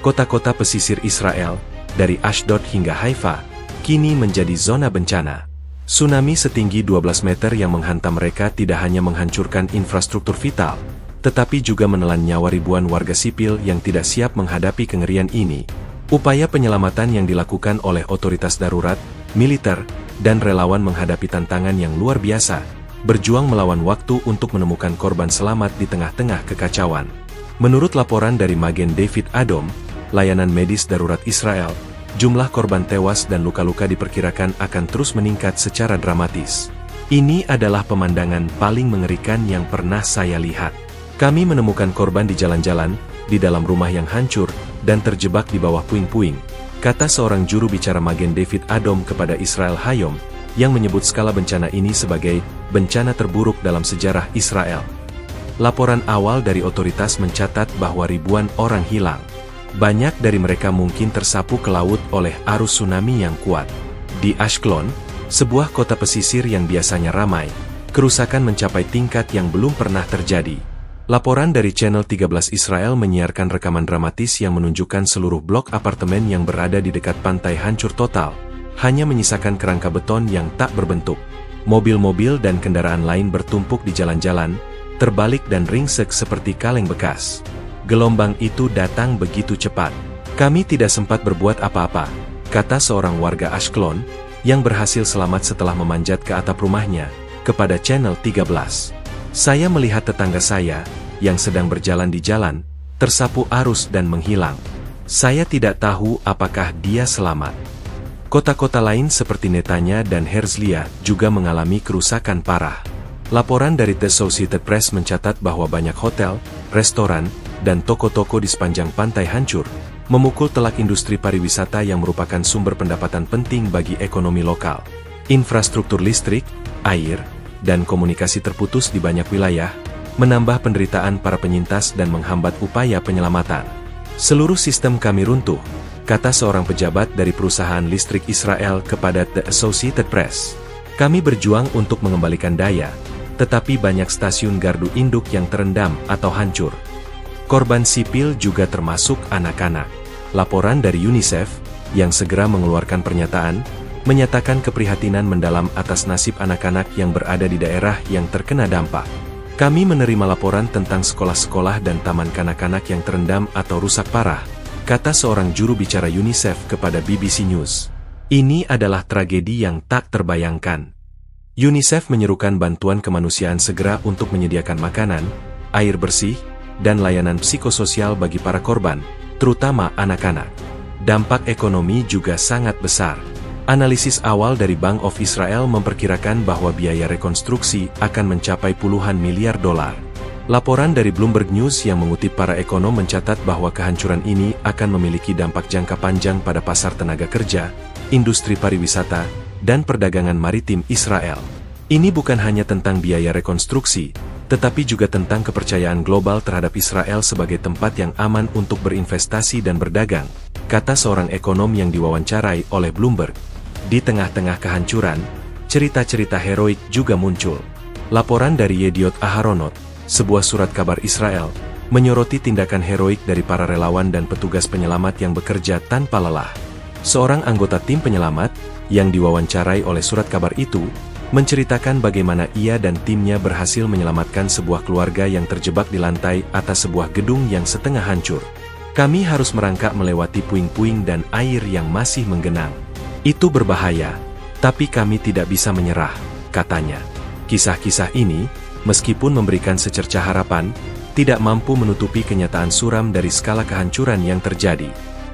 Kota-kota pesisir Israel, dari Ashdod hingga Haifa, kini menjadi zona bencana. Tsunami setinggi 12 meter yang menghantam mereka tidak hanya menghancurkan infrastruktur vital, tetapi juga menelan nyawa ribuan warga sipil yang tidak siap menghadapi kengerian ini. Upaya penyelamatan yang dilakukan oleh otoritas darurat, militer, dan relawan menghadapi tantangan yang luar biasa, berjuang melawan waktu untuk menemukan korban selamat di tengah-tengah kekacauan. Menurut laporan dari Magen David Adom, layanan medis darurat Israel, jumlah korban tewas dan luka-luka diperkirakan akan terus meningkat secara dramatis. Ini adalah pemandangan paling mengerikan yang pernah saya lihat. Kami menemukan korban di jalan-jalan, di dalam rumah yang hancur, dan terjebak di bawah puing-puing, kata seorang juru bicara Magen David Adom kepada Israel Hayom, yang menyebut skala bencana ini sebagai bencana terburuk dalam sejarah Israel. Laporan awal dari otoritas mencatat bahwa ribuan orang hilang. Banyak dari mereka mungkin tersapu ke laut oleh arus tsunami yang kuat. Di Ashkelon, sebuah kota pesisir yang biasanya ramai, kerusakan mencapai tingkat yang belum pernah terjadi. Laporan dari Channel 13 Israel menyiarkan rekaman dramatis yang menunjukkan seluruh blok apartemen yang berada di dekat pantai hancur total, hanya menyisakan kerangka beton yang tak berbentuk. Mobil-mobil dan kendaraan lain bertumpuk di jalan-jalan, terbalik dan ringsek seperti kaleng bekas. Gelombang itu datang begitu cepat. Kami tidak sempat berbuat apa-apa, kata seorang warga Ashkelon, yang berhasil selamat setelah memanjat ke atap rumahnya, kepada Channel 13. Saya melihat tetangga saya, yang sedang berjalan di jalan, tersapu arus dan menghilang. Saya tidak tahu apakah dia selamat. Kota-kota lain seperti Netanya dan Herzliya juga mengalami kerusakan parah. Laporan dari The Associated Press mencatat bahwa banyak hotel, restoran, dan toko-toko di sepanjang pantai hancur, memukul telak industri pariwisata yang merupakan sumber pendapatan penting bagi ekonomi lokal. Infrastruktur listrik, air, dan komunikasi terputus di banyak wilayah, menambah penderitaan para penyintas dan menghambat upaya penyelamatan. Seluruh sistem kami runtuh, kata seorang pejabat dari perusahaan listrik Israel kepada The Associated Press. Kami berjuang untuk mengembalikan daya, tetapi banyak stasiun gardu induk yang terendam atau hancur. Korban sipil juga termasuk anak-anak. Laporan dari UNICEF, yang segera mengeluarkan pernyataan, menyatakan keprihatinan mendalam atas nasib anak-anak yang berada di daerah yang terkena dampak. Kami menerima laporan tentang sekolah-sekolah dan taman kanak-kanak yang terendam atau rusak parah, kata seorang juru bicara UNICEF kepada BBC News. Ini adalah tragedi yang tak terbayangkan. UNICEF menyerukan bantuan kemanusiaan segera untuk menyediakan makanan, air bersih, dan layanan psikososial bagi para korban, terutama anak-anak. Dampak ekonomi juga sangat besar. Analisis awal dari Bank of Israel memperkirakan bahwa biaya rekonstruksi akan mencapai puluhan miliar dolar. Laporan dari Bloomberg News yang mengutip para ekonom mencatat bahwa kehancuran ini akan memiliki dampak jangka panjang pada pasar tenaga kerja, industri pariwisata, dan perdagangan maritim Israel. Ini bukan hanya tentang biaya rekonstruksi, tetapi juga tentang kepercayaan global terhadap Israel sebagai tempat yang aman untuk berinvestasi dan berdagang, kata seorang ekonom yang diwawancarai oleh Bloomberg. Di tengah-tengah kehancuran, cerita-cerita heroik juga muncul. Laporan dari Yediot Aharonot, sebuah surat kabar Israel, menyoroti tindakan heroik dari para relawan dan petugas penyelamat yang bekerja tanpa lelah. Seorang anggota tim penyelamat, yang diwawancarai oleh surat kabar itu, menceritakan bagaimana ia dan timnya berhasil menyelamatkan sebuah keluarga yang terjebak di lantai atas sebuah gedung yang setengah hancur. Kami harus merangkak melewati puing-puing dan air yang masih menggenang. Itu berbahaya, tapi kami tidak bisa menyerah, katanya. Kisah-kisah ini, meskipun memberikan secercah harapan, tidak mampu menutupi kenyataan suram dari skala kehancuran yang terjadi.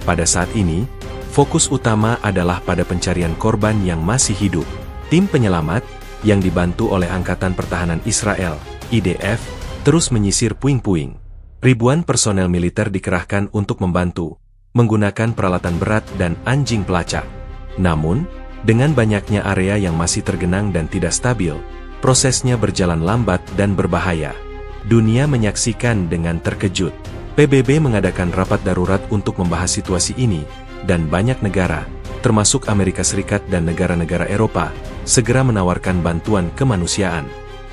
Pada saat ini, fokus utama adalah pada pencarian korban yang masih hidup. Tim penyelamat, yang dibantu oleh Angkatan Pertahanan Israel, IDF, terus menyisir puing-puing. Ribuan personel militer dikerahkan untuk membantu, menggunakan peralatan berat dan anjing pelacak. Namun, dengan banyaknya area yang masih tergenang dan tidak stabil, prosesnya berjalan lambat dan berbahaya. Dunia menyaksikan dengan terkejut. PBB mengadakan rapat darurat untuk membahas situasi ini, dan banyak negara, termasuk Amerika Serikat dan negara-negara Eropa, segera menawarkan bantuan kemanusiaan.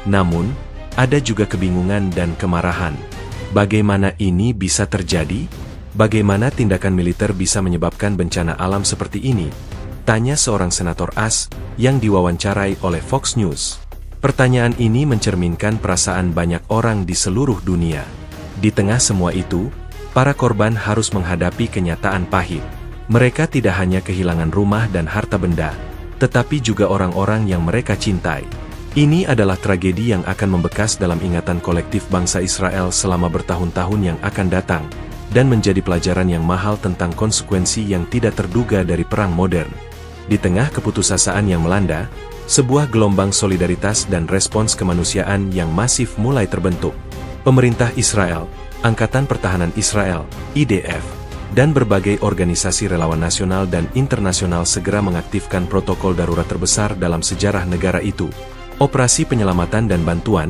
Namun, ada juga kebingungan dan kemarahan. Bagaimana ini bisa terjadi? Bagaimana tindakan militer bisa menyebabkan bencana alam seperti ini? Tanya seorang senator AS yang diwawancarai oleh Fox News. Pertanyaan ini mencerminkan perasaan banyak orang di seluruh dunia. Di tengah semua itu, para korban harus menghadapi kenyataan pahit. Mereka tidak hanya kehilangan rumah dan harta benda, tetapi juga orang-orang yang mereka cintai. Ini adalah tragedi yang akan membekas dalam ingatan kolektif bangsa Israel selama bertahun-tahun yang akan datang, dan menjadi pelajaran yang mahal tentang konsekuensi yang tidak terduga dari perang modern. Di tengah keputusasaan yang melanda, sebuah gelombang solidaritas dan respons kemanusiaan yang masif mulai terbentuk. Pemerintah Israel, Angkatan Pertahanan Israel, IDF, dan berbagai organisasi relawan nasional dan internasional segera mengaktifkan protokol darurat terbesar dalam sejarah negara itu. Operasi penyelamatan dan bantuan,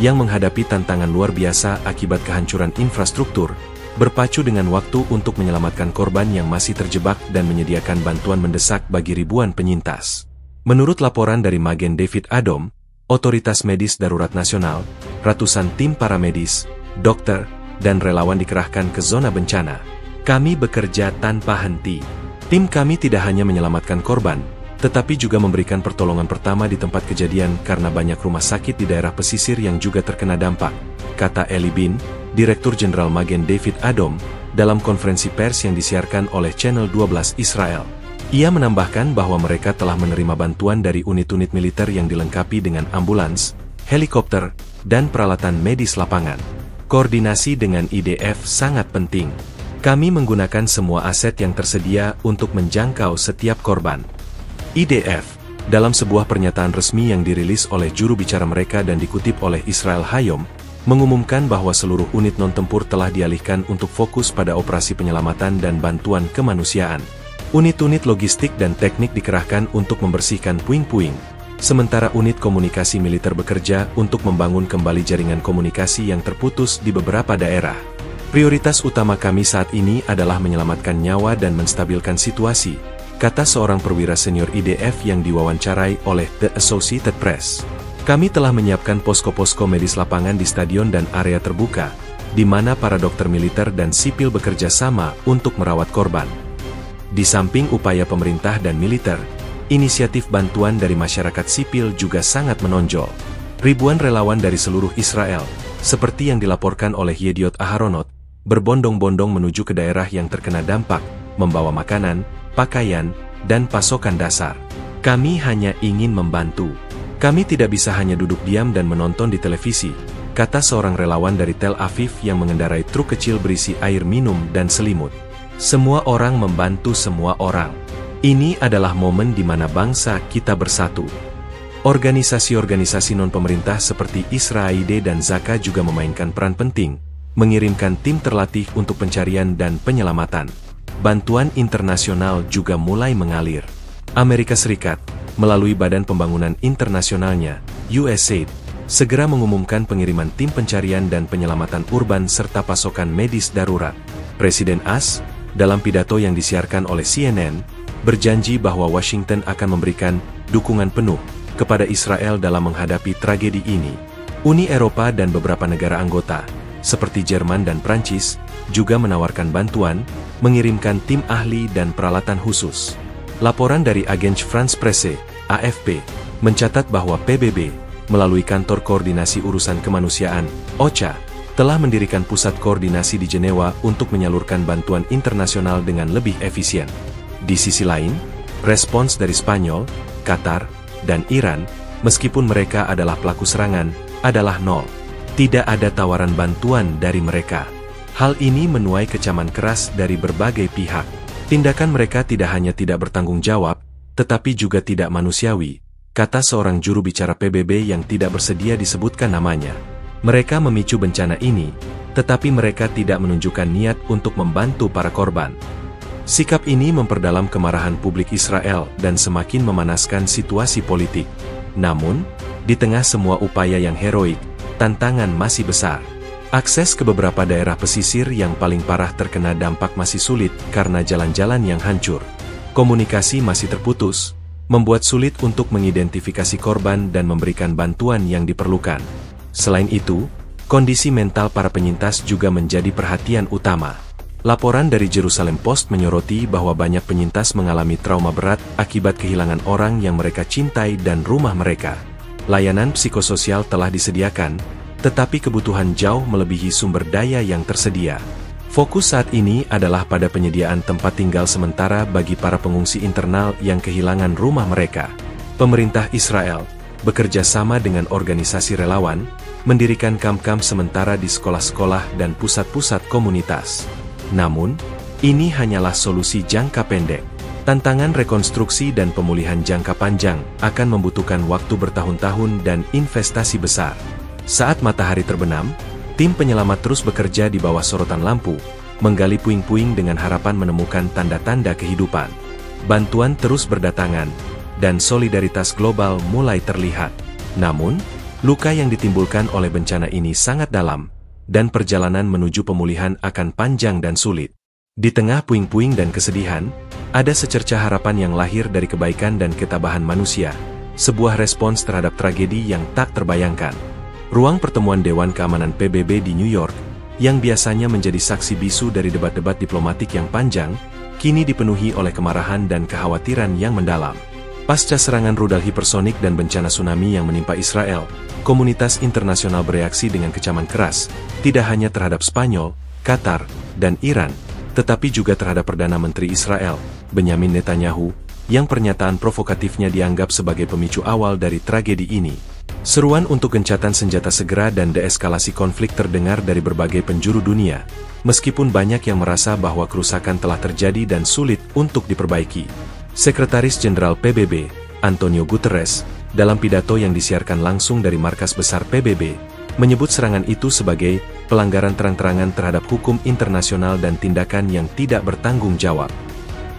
yang menghadapi tantangan luar biasa akibat kehancuran infrastruktur, berpacu dengan waktu untuk menyelamatkan korban yang masih terjebak dan menyediakan bantuan mendesak bagi ribuan penyintas. Menurut laporan dari Magen David Adom, Otoritas Medis Darurat Nasional, ratusan tim paramedis, dokter, dan relawan dikerahkan ke zona bencana. Kami bekerja tanpa henti. Tim kami tidak hanya menyelamatkan korban, tetapi juga memberikan pertolongan pertama di tempat kejadian karena banyak rumah sakit di daerah pesisir yang juga terkena dampak, kata Eli Bin, Direktur Jenderal Magen David Adom, dalam konferensi pers yang disiarkan oleh Channel 12 Israel. Ia menambahkan bahwa mereka telah menerima bantuan dari unit-unit militer yang dilengkapi dengan ambulans, helikopter, dan peralatan medis lapangan. Koordinasi dengan IDF sangat penting. Kami menggunakan semua aset yang tersedia untuk menjangkau setiap korban. IDF, dalam sebuah pernyataan resmi yang dirilis oleh juru bicara mereka dan dikutip oleh Israel Hayom, mengumumkan bahwa seluruh unit non-tempur telah dialihkan untuk fokus pada operasi penyelamatan dan bantuan kemanusiaan. Unit-unit logistik dan teknik dikerahkan untuk membersihkan puing-puing, sementara unit komunikasi militer bekerja untuk membangun kembali jaringan komunikasi yang terputus di beberapa daerah. Prioritas utama kami saat ini adalah menyelamatkan nyawa dan menstabilkan situasi, kata seorang perwira senior IDF yang diwawancarai oleh The Associated Press. Kami telah menyiapkan posko-posko medis lapangan di stadion dan area terbuka, di mana para dokter militer dan sipil bekerja sama untuk merawat korban. Di samping upaya pemerintah dan militer, inisiatif bantuan dari masyarakat sipil juga sangat menonjol. Ribuan relawan dari seluruh Israel, seperti yang dilaporkan oleh Yediot Aharonot, berbondong-bondong menuju ke daerah yang terkena dampak, membawa makanan, pakaian, dan pasokan dasar. Kami hanya ingin membantu. Kami tidak bisa hanya duduk diam dan menonton di televisi, kata seorang relawan dari Tel Aviv yang mengendarai truk kecil berisi air minum dan selimut. Semua orang membantu semua orang. Ini adalah momen di mana bangsa kita bersatu. Organisasi-organisasi non-pemerintah seperti Israel dan Zaka juga memainkan peran penting, mengirimkan tim terlatih untuk pencarian dan penyelamatan. Bantuan internasional juga mulai mengalir. Amerika Serikat, melalui Badan Pembangunan Internasionalnya, USAID, segera mengumumkan pengiriman tim pencarian dan penyelamatan urban serta pasokan medis darurat. Presiden AS, dalam pidato yang disiarkan oleh CNN, berjanji bahwa Washington akan memberikan dukungan penuh kepada Israel dalam menghadapi tragedi ini. Uni Eropa dan beberapa negara anggota, seperti Jerman dan Prancis, juga menawarkan bantuan, mengirimkan tim ahli dan peralatan khusus. Laporan dari Agence France Presse, AFP, mencatat bahwa PBB, melalui Kantor Koordinasi Urusan Kemanusiaan, OCHA, telah mendirikan pusat koordinasi di Jenewa untuk menyalurkan bantuan internasional dengan lebih efisien. Di sisi lain, respons dari Spanyol, Qatar, dan Iran, meskipun mereka adalah pelaku serangan, adalah nol. Tidak ada tawaran bantuan dari mereka. Hal ini menuai kecaman keras dari berbagai pihak. Tindakan mereka tidak hanya tidak bertanggung jawab, tetapi juga tidak manusiawi, kata seorang juru bicara PBB yang tidak bersedia disebutkan namanya. Mereka memicu bencana ini, tetapi mereka tidak menunjukkan niat untuk membantu para korban. Sikap ini memperdalam kemarahan publik Israel dan semakin memanaskan situasi politik. Namun, di tengah semua upaya yang heroik, tantangan masih besar. Akses ke beberapa daerah pesisir yang paling parah terkena dampak masih sulit karena jalan-jalan yang hancur. Komunikasi masih terputus, membuat sulit untuk mengidentifikasi korban dan memberikan bantuan yang diperlukan. Selain itu, kondisi mental para penyintas juga menjadi perhatian utama. Laporan dari Jerusalem Post menyoroti bahwa banyak penyintas mengalami trauma berat akibat kehilangan orang yang mereka cintai dan rumah mereka. Layanan psikososial telah disediakan, tetapi kebutuhan jauh melebihi sumber daya yang tersedia. Fokus saat ini adalah pada penyediaan tempat tinggal sementara bagi para pengungsi internal yang kehilangan rumah mereka. Pemerintah Israel bekerja sama dengan organisasi relawan, mendirikan kamp-kamp sementara di sekolah-sekolah dan pusat-pusat komunitas. Namun, ini hanyalah solusi jangka pendek. Tantangan rekonstruksi dan pemulihan jangka panjang akan membutuhkan waktu bertahun-tahun dan investasi besar. Saat matahari terbenam, tim penyelamat terus bekerja di bawah sorotan lampu, menggali puing-puing dengan harapan menemukan tanda-tanda kehidupan. Bantuan terus berdatangan, dan solidaritas global mulai terlihat. Namun, luka yang ditimbulkan oleh bencana ini sangat dalam, dan perjalanan menuju pemulihan akan panjang dan sulit. Di tengah puing-puing dan kesedihan, ada secercah harapan yang lahir dari kebaikan dan ketabahan manusia, sebuah respons terhadap tragedi yang tak terbayangkan. Ruang pertemuan Dewan Keamanan PBB di New York, yang biasanya menjadi saksi bisu dari debat-debat diplomatik yang panjang, kini dipenuhi oleh kemarahan dan kekhawatiran yang mendalam. Pasca serangan rudal hipersonik dan bencana tsunami yang menimpa Israel, komunitas internasional bereaksi dengan kecaman keras, tidak hanya terhadap Spanyol, Qatar, dan Iran, tetapi juga terhadap Perdana Menteri Israel, Benyamin Netanyahu, yang pernyataan provokatifnya dianggap sebagai pemicu awal dari tragedi ini. Seruan untuk gencatan senjata segera dan deeskalasi konflik terdengar dari berbagai penjuru dunia, meskipun banyak yang merasa bahwa kerusakan telah terjadi dan sulit untuk diperbaiki. Sekretaris Jenderal PBB, Antonio Guterres, dalam pidato yang disiarkan langsung dari markas besar PBB, menyebut serangan itu sebagai pelanggaran terang-terangan terhadap hukum internasional dan tindakan yang tidak bertanggung jawab.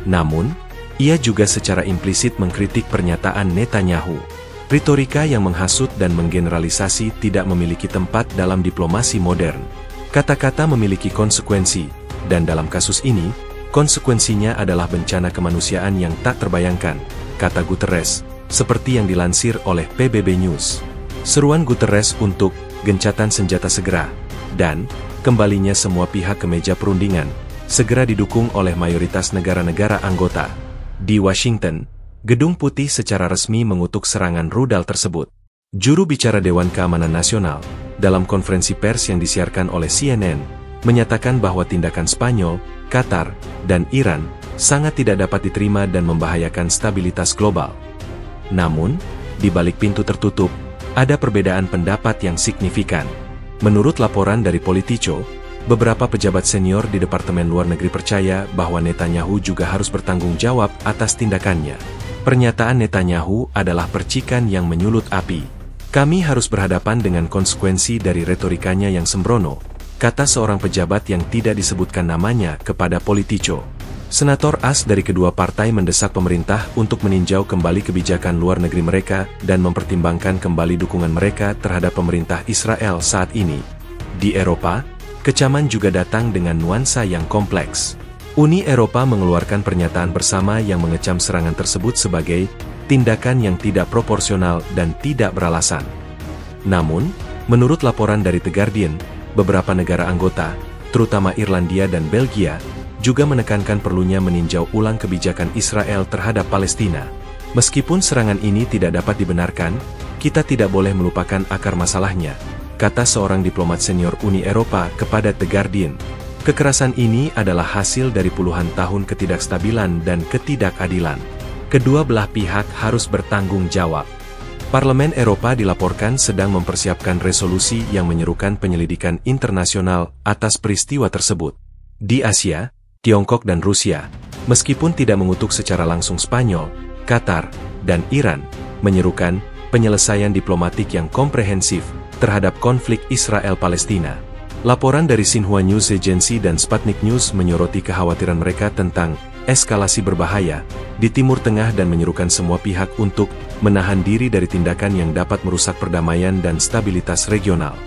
Namun, ia juga secara implisit mengkritik pernyataan Netanyahu. Retorika yang menghasut dan menggeneralisasi tidak memiliki tempat dalam diplomasi modern. Kata-kata memiliki konsekuensi, dan dalam kasus ini, konsekuensinya adalah bencana kemanusiaan yang tak terbayangkan, kata Guterres, seperti yang dilansir oleh PBB News. Seruan Guterres untuk gencatan senjata segera, dan kembalinya semua pihak ke meja perundingan, segera didukung oleh mayoritas negara-negara anggota. Di Washington, Gedung Putih secara resmi mengutuk serangan rudal tersebut. Juru bicara Dewan Keamanan Nasional, dalam konferensi pers yang disiarkan oleh CNN, menyatakan bahwa tindakan Spanyol, Qatar, dan Iran sangat tidak dapat diterima dan membahayakan stabilitas global. Namun, di balik pintu tertutup, ada perbedaan pendapat yang signifikan. Menurut laporan dari Politico, beberapa pejabat senior di Departemen Luar Negeri percaya bahwa Netanyahu juga harus bertanggung jawab atas tindakannya. Pernyataan Netanyahu adalah percikan yang menyulut api. Kami harus berhadapan dengan konsekuensi dari retorikanya yang sembrono, kata seorang pejabat yang tidak disebutkan namanya kepada Politico. Senator AS dari kedua partai mendesak pemerintah untuk meninjau kembali kebijakan luar negeri mereka dan mempertimbangkan kembali dukungan mereka terhadap pemerintah Israel saat ini. Di Eropa, kecaman juga datang dengan nuansa yang kompleks. Uni Eropa mengeluarkan pernyataan bersama yang mengecam serangan tersebut sebagai tindakan yang tidak proporsional dan tidak beralasan. Namun, menurut laporan dari The Guardian, beberapa negara anggota, terutama Irlandia dan Belgia, juga menekankan perlunya meninjau ulang kebijakan Israel terhadap Palestina. Meskipun serangan ini tidak dapat dibenarkan, kita tidak boleh melupakan akar masalahnya, kata seorang diplomat senior Uni Eropa kepada The Guardian. Kekerasan ini adalah hasil dari puluhan tahun ketidakstabilan dan ketidakadilan. Kedua belah pihak harus bertanggung jawab. Parlemen Eropa dilaporkan sedang mempersiapkan resolusi yang menyerukan penyelidikan internasional atas peristiwa tersebut. Di Asia, Tiongkok dan Rusia, meskipun tidak mengutuk secara langsung Spanyol, Qatar, dan Iran, menyerukan penyelesaian diplomatik yang komprehensif terhadap konflik Israel-Palestina. Laporan dari Xinhua News Agency dan Sputnik News menyoroti kekhawatiran mereka tentang eskalasi berbahaya di Timur Tengah dan menyerukan semua pihak untuk menahan diri dari tindakan yang dapat merusak perdamaian dan stabilitas regional.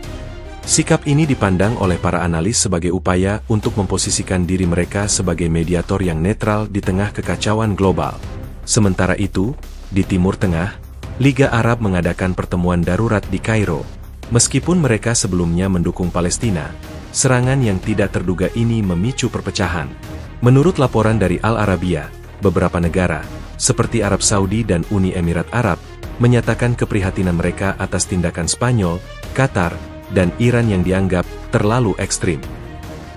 Sikap ini dipandang oleh para analis sebagai upaya untuk memposisikan diri mereka sebagai mediator yang netral di tengah kekacauan global. Sementara itu, di Timur Tengah, Liga Arab mengadakan pertemuan darurat di Kairo. Meskipun mereka sebelumnya mendukung Palestina, serangan yang tidak terduga ini memicu perpecahan. Menurut laporan dari Al Arabiya, beberapa negara, seperti Arab Saudi dan Uni Emirat Arab, menyatakan keprihatinan mereka atas tindakan Spanyol, Qatar, dan Iran yang dianggap terlalu ekstrim.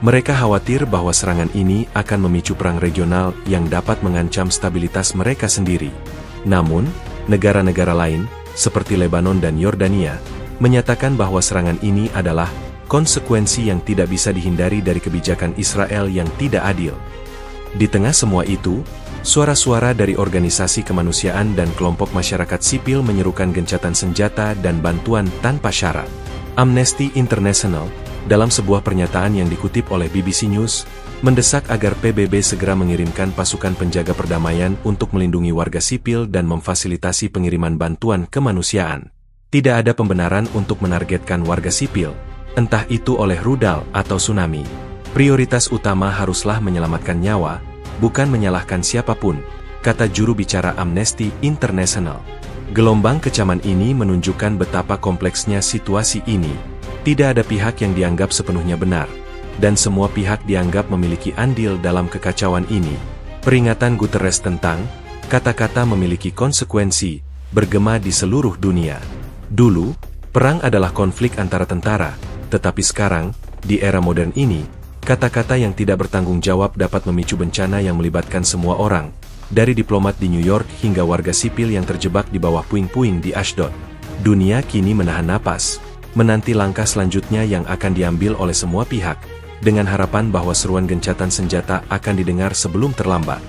Mereka khawatir bahwa serangan ini akan memicu perang regional yang dapat mengancam stabilitas mereka sendiri. Namun, negara-negara lain, seperti Lebanon dan Yordania, menyatakan bahwa serangan ini adalah konsekuensi yang tidak bisa dihindari dari kebijakan Israel yang tidak adil. Di tengah semua itu, suara-suara dari organisasi kemanusiaan dan kelompok masyarakat sipil menyerukan gencatan senjata dan bantuan tanpa syarat. Amnesty International, dalam sebuah pernyataan yang dikutip oleh BBC News, mendesak agar PBB segera mengirimkan pasukan penjaga perdamaian untuk melindungi warga sipil dan memfasilitasi pengiriman bantuan kemanusiaan. Tidak ada pembenaran untuk menargetkan warga sipil, entah itu oleh rudal atau tsunami. Prioritas utama haruslah menyelamatkan nyawa, bukan menyalahkan siapapun, kata juru bicara Amnesty International. Gelombang kecaman ini menunjukkan betapa kompleksnya situasi ini. Tidak ada pihak yang dianggap sepenuhnya benar, dan semua pihak dianggap memiliki andil dalam kekacauan ini. Peringatan Guterres tentang kata-kata memiliki konsekuensi bergema di seluruh dunia. Dulu, perang adalah konflik antara tentara, tetapi sekarang, di era modern ini, kata-kata yang tidak bertanggung jawab dapat memicu bencana yang melibatkan semua orang, dari diplomat di New York hingga warga sipil yang terjebak di bawah puing-puing di Ashdod. Dunia kini menahan napas, menanti langkah selanjutnya yang akan diambil oleh semua pihak, dengan harapan bahwa seruan gencatan senjata akan didengar sebelum terlambat.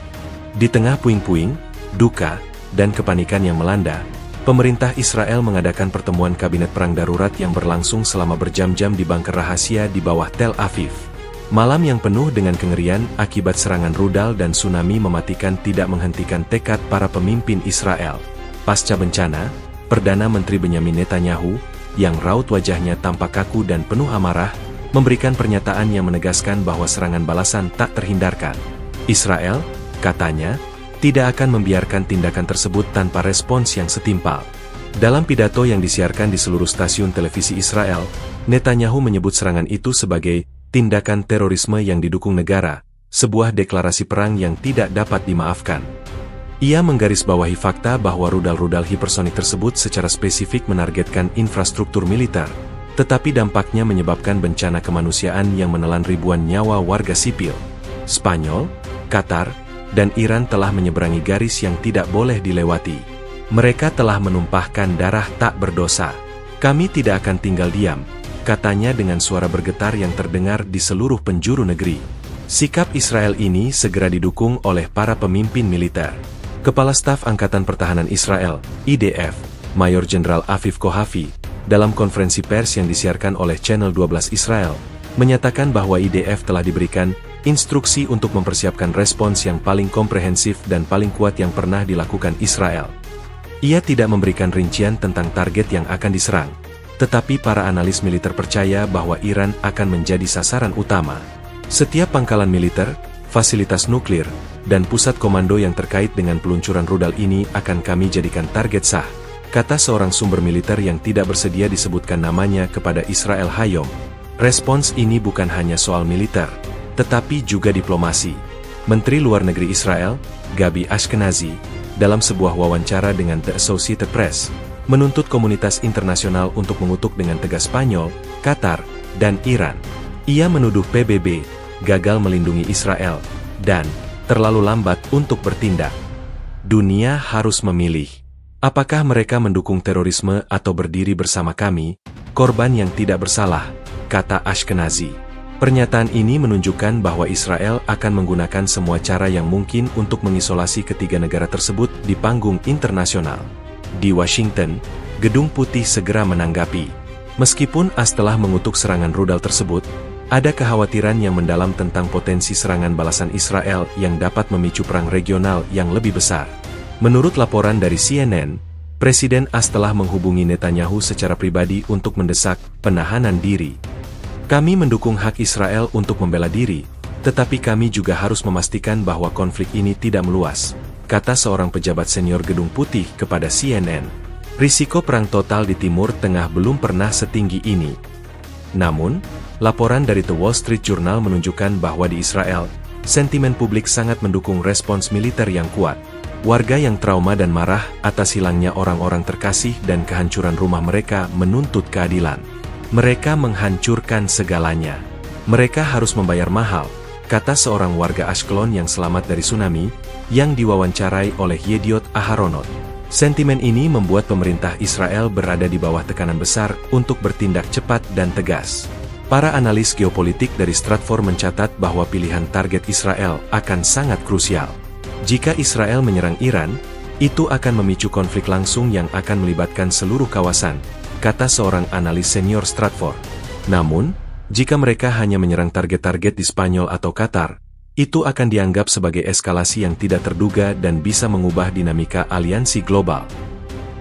Di tengah puing-puing, duka, dan kepanikan yang melanda, pemerintah Israel mengadakan pertemuan kabinet perang darurat yang berlangsung selama berjam-jam di bunker rahasia di bawah Tel Aviv. Malam yang penuh dengan kengerian akibat serangan rudal dan tsunami mematikan tidak menghentikan tekad para pemimpin Israel. Pasca bencana, Perdana Menteri Benyamin Netanyahu, yang raut wajahnya tampak kaku dan penuh amarah, memberikan pernyataan yang menegaskan bahwa serangan balasan tak terhindarkan. Israel, katanya, tidak akan membiarkan tindakan tersebut tanpa respons yang setimpal. Dalam pidato yang disiarkan di seluruh stasiun televisi Israel, Netanyahu menyebut serangan itu sebagai tindakan terorisme yang didukung negara, sebuah deklarasi perang yang tidak dapat dimaafkan. Ia menggarisbawahi fakta bahwa rudal-rudal hipersonik tersebut secara spesifik menargetkan infrastruktur militer, tetapi dampaknya menyebabkan bencana kemanusiaan yang menelan ribuan nyawa warga sipil. Spanyol, Qatar, dan Iran telah menyeberangi garis yang tidak boleh dilewati. Mereka telah menumpahkan darah tak berdosa. Kami tidak akan tinggal diam, katanya dengan suara bergetar yang terdengar di seluruh penjuru negeri. Sikap Israel ini segera didukung oleh para pemimpin militer. Kepala Staf Angkatan Pertahanan Israel, IDF, Mayor Jenderal Aviv Kohavi, dalam konferensi pers yang disiarkan oleh Channel 12 Israel, menyatakan bahwa IDF telah diberikan instruksi untuk mempersiapkan respons yang paling komprehensif dan paling kuat yang pernah dilakukan Israel. Ia tidak memberikan rincian tentang target yang akan diserang, tetapi para analis militer percaya bahwa Iran akan menjadi sasaran utama. Setiap pangkalan militer, fasilitas nuklir, dan pusat komando yang terkait dengan peluncuran rudal ini akan kami jadikan target sah, kata seorang sumber militer yang tidak bersedia disebutkan namanya kepada Israel Hayom. Respons ini bukan hanya soal militer, tetapi juga diplomasi. Menteri Luar Negeri Israel, Gabi Ashkenazi, dalam sebuah wawancara dengan The Associated Press, menuntut komunitas internasional untuk mengutuk dengan tegas Spanyol, Qatar, dan Iran. Ia menuduh PBB gagal melindungi Israel, dan terlalu lambat untuk bertindak. Dunia harus memilih. Apakah mereka mendukung terorisme atau berdiri bersama kami, korban yang tidak bersalah, kata Ashkenazi. Pernyataan ini menunjukkan bahwa Israel akan menggunakan semua cara yang mungkin untuk mengisolasi ketiga negara tersebut di panggung internasional. Di Washington, Gedung Putih segera menanggapi. Meskipun AS telah mengutuk serangan rudal tersebut, ada kekhawatiran yang mendalam tentang potensi serangan balasan Israel yang dapat memicu perang regional yang lebih besar. Menurut laporan dari CNN, Presiden AS telah menghubungi Netanyahu secara pribadi untuk mendesak penahanan diri. Kami mendukung hak Israel untuk membela diri, tetapi kami juga harus memastikan bahwa konflik ini tidak meluas, kata seorang pejabat senior Gedung Putih kepada CNN. Risiko perang total di Timur Tengah belum pernah setinggi ini. Namun, laporan dari The Wall Street Journal menunjukkan bahwa di Israel, sentimen publik sangat mendukung respons militer yang kuat. Warga yang trauma dan marah atas hilangnya orang-orang terkasih dan kehancuran rumah mereka menuntut keadilan. Mereka menghancurkan segalanya. Mereka harus membayar mahal, kata seorang warga Ashkelon yang selamat dari tsunami, yang diwawancarai oleh Yediot Aharonot. Sentimen ini membuat pemerintah Israel berada di bawah tekanan besar untuk bertindak cepat dan tegas. Para analis geopolitik dari Stratfor mencatat bahwa pilihan target Israel akan sangat krusial. Jika Israel menyerang Iran, itu akan memicu konflik langsung yang akan melibatkan seluruh kawasan, kata seorang analis senior Stratfor. Namun, jika mereka hanya menyerang target-target di Spanyol atau Qatar, itu akan dianggap sebagai eskalasi yang tidak terduga dan bisa mengubah dinamika aliansi global.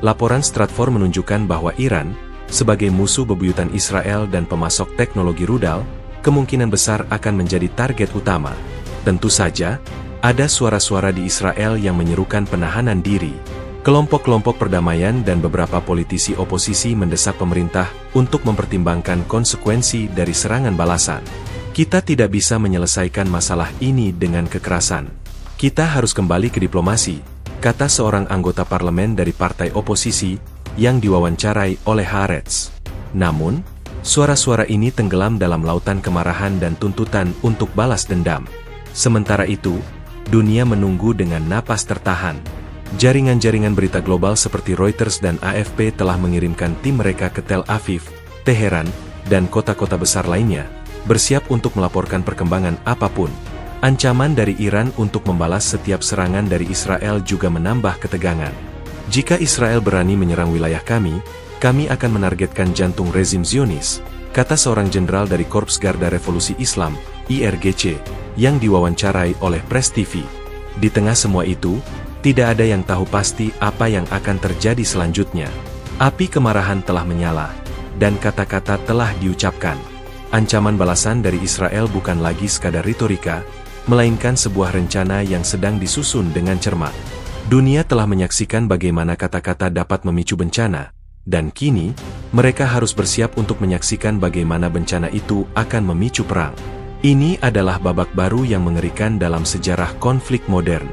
Laporan Stratfor menunjukkan bahwa Iran, sebagai musuh bebuyutan Israel dan pemasok teknologi rudal, kemungkinan besar akan menjadi target utama. Tentu saja, ada suara-suara di Israel yang menyerukan penahanan diri. Kelompok-kelompok perdamaian dan beberapa politisi oposisi mendesak pemerintah untuk mempertimbangkan konsekuensi dari serangan balasan. Kita tidak bisa menyelesaikan masalah ini dengan kekerasan. Kita harus kembali ke diplomasi, kata seorang anggota parlemen dari partai oposisi yang diwawancarai oleh Haaretz. Namun, suara-suara ini tenggelam dalam lautan kemarahan dan tuntutan untuk balas dendam. Sementara itu, dunia menunggu dengan napas tertahan. Jaringan-jaringan berita global seperti Reuters dan AFP telah mengirimkan tim mereka ke Tel Aviv, Teheran, dan kota-kota besar lainnya, bersiap untuk melaporkan perkembangan apapun. Ancaman dari Iran untuk membalas setiap serangan dari Israel juga menambah ketegangan. Jika Israel berani menyerang wilayah kami akan menargetkan jantung rezim Zionis, kata seorang jenderal dari Korps Garda Revolusi Islam, IRGC, yang diwawancarai oleh Press TV. Di tengah semua itu, tidak ada yang tahu pasti apa yang akan terjadi selanjutnya. Api kemarahan telah menyala, dan kata-kata telah diucapkan. Ancaman balasan dari Israel bukan lagi sekadar retorika, melainkan sebuah rencana yang sedang disusun dengan cermat. Dunia telah menyaksikan bagaimana kata-kata dapat memicu bencana, dan kini, mereka harus bersiap untuk menyaksikan bagaimana bencana itu akan memicu perang. Ini adalah babak baru yang mengerikan dalam sejarah konflik modern.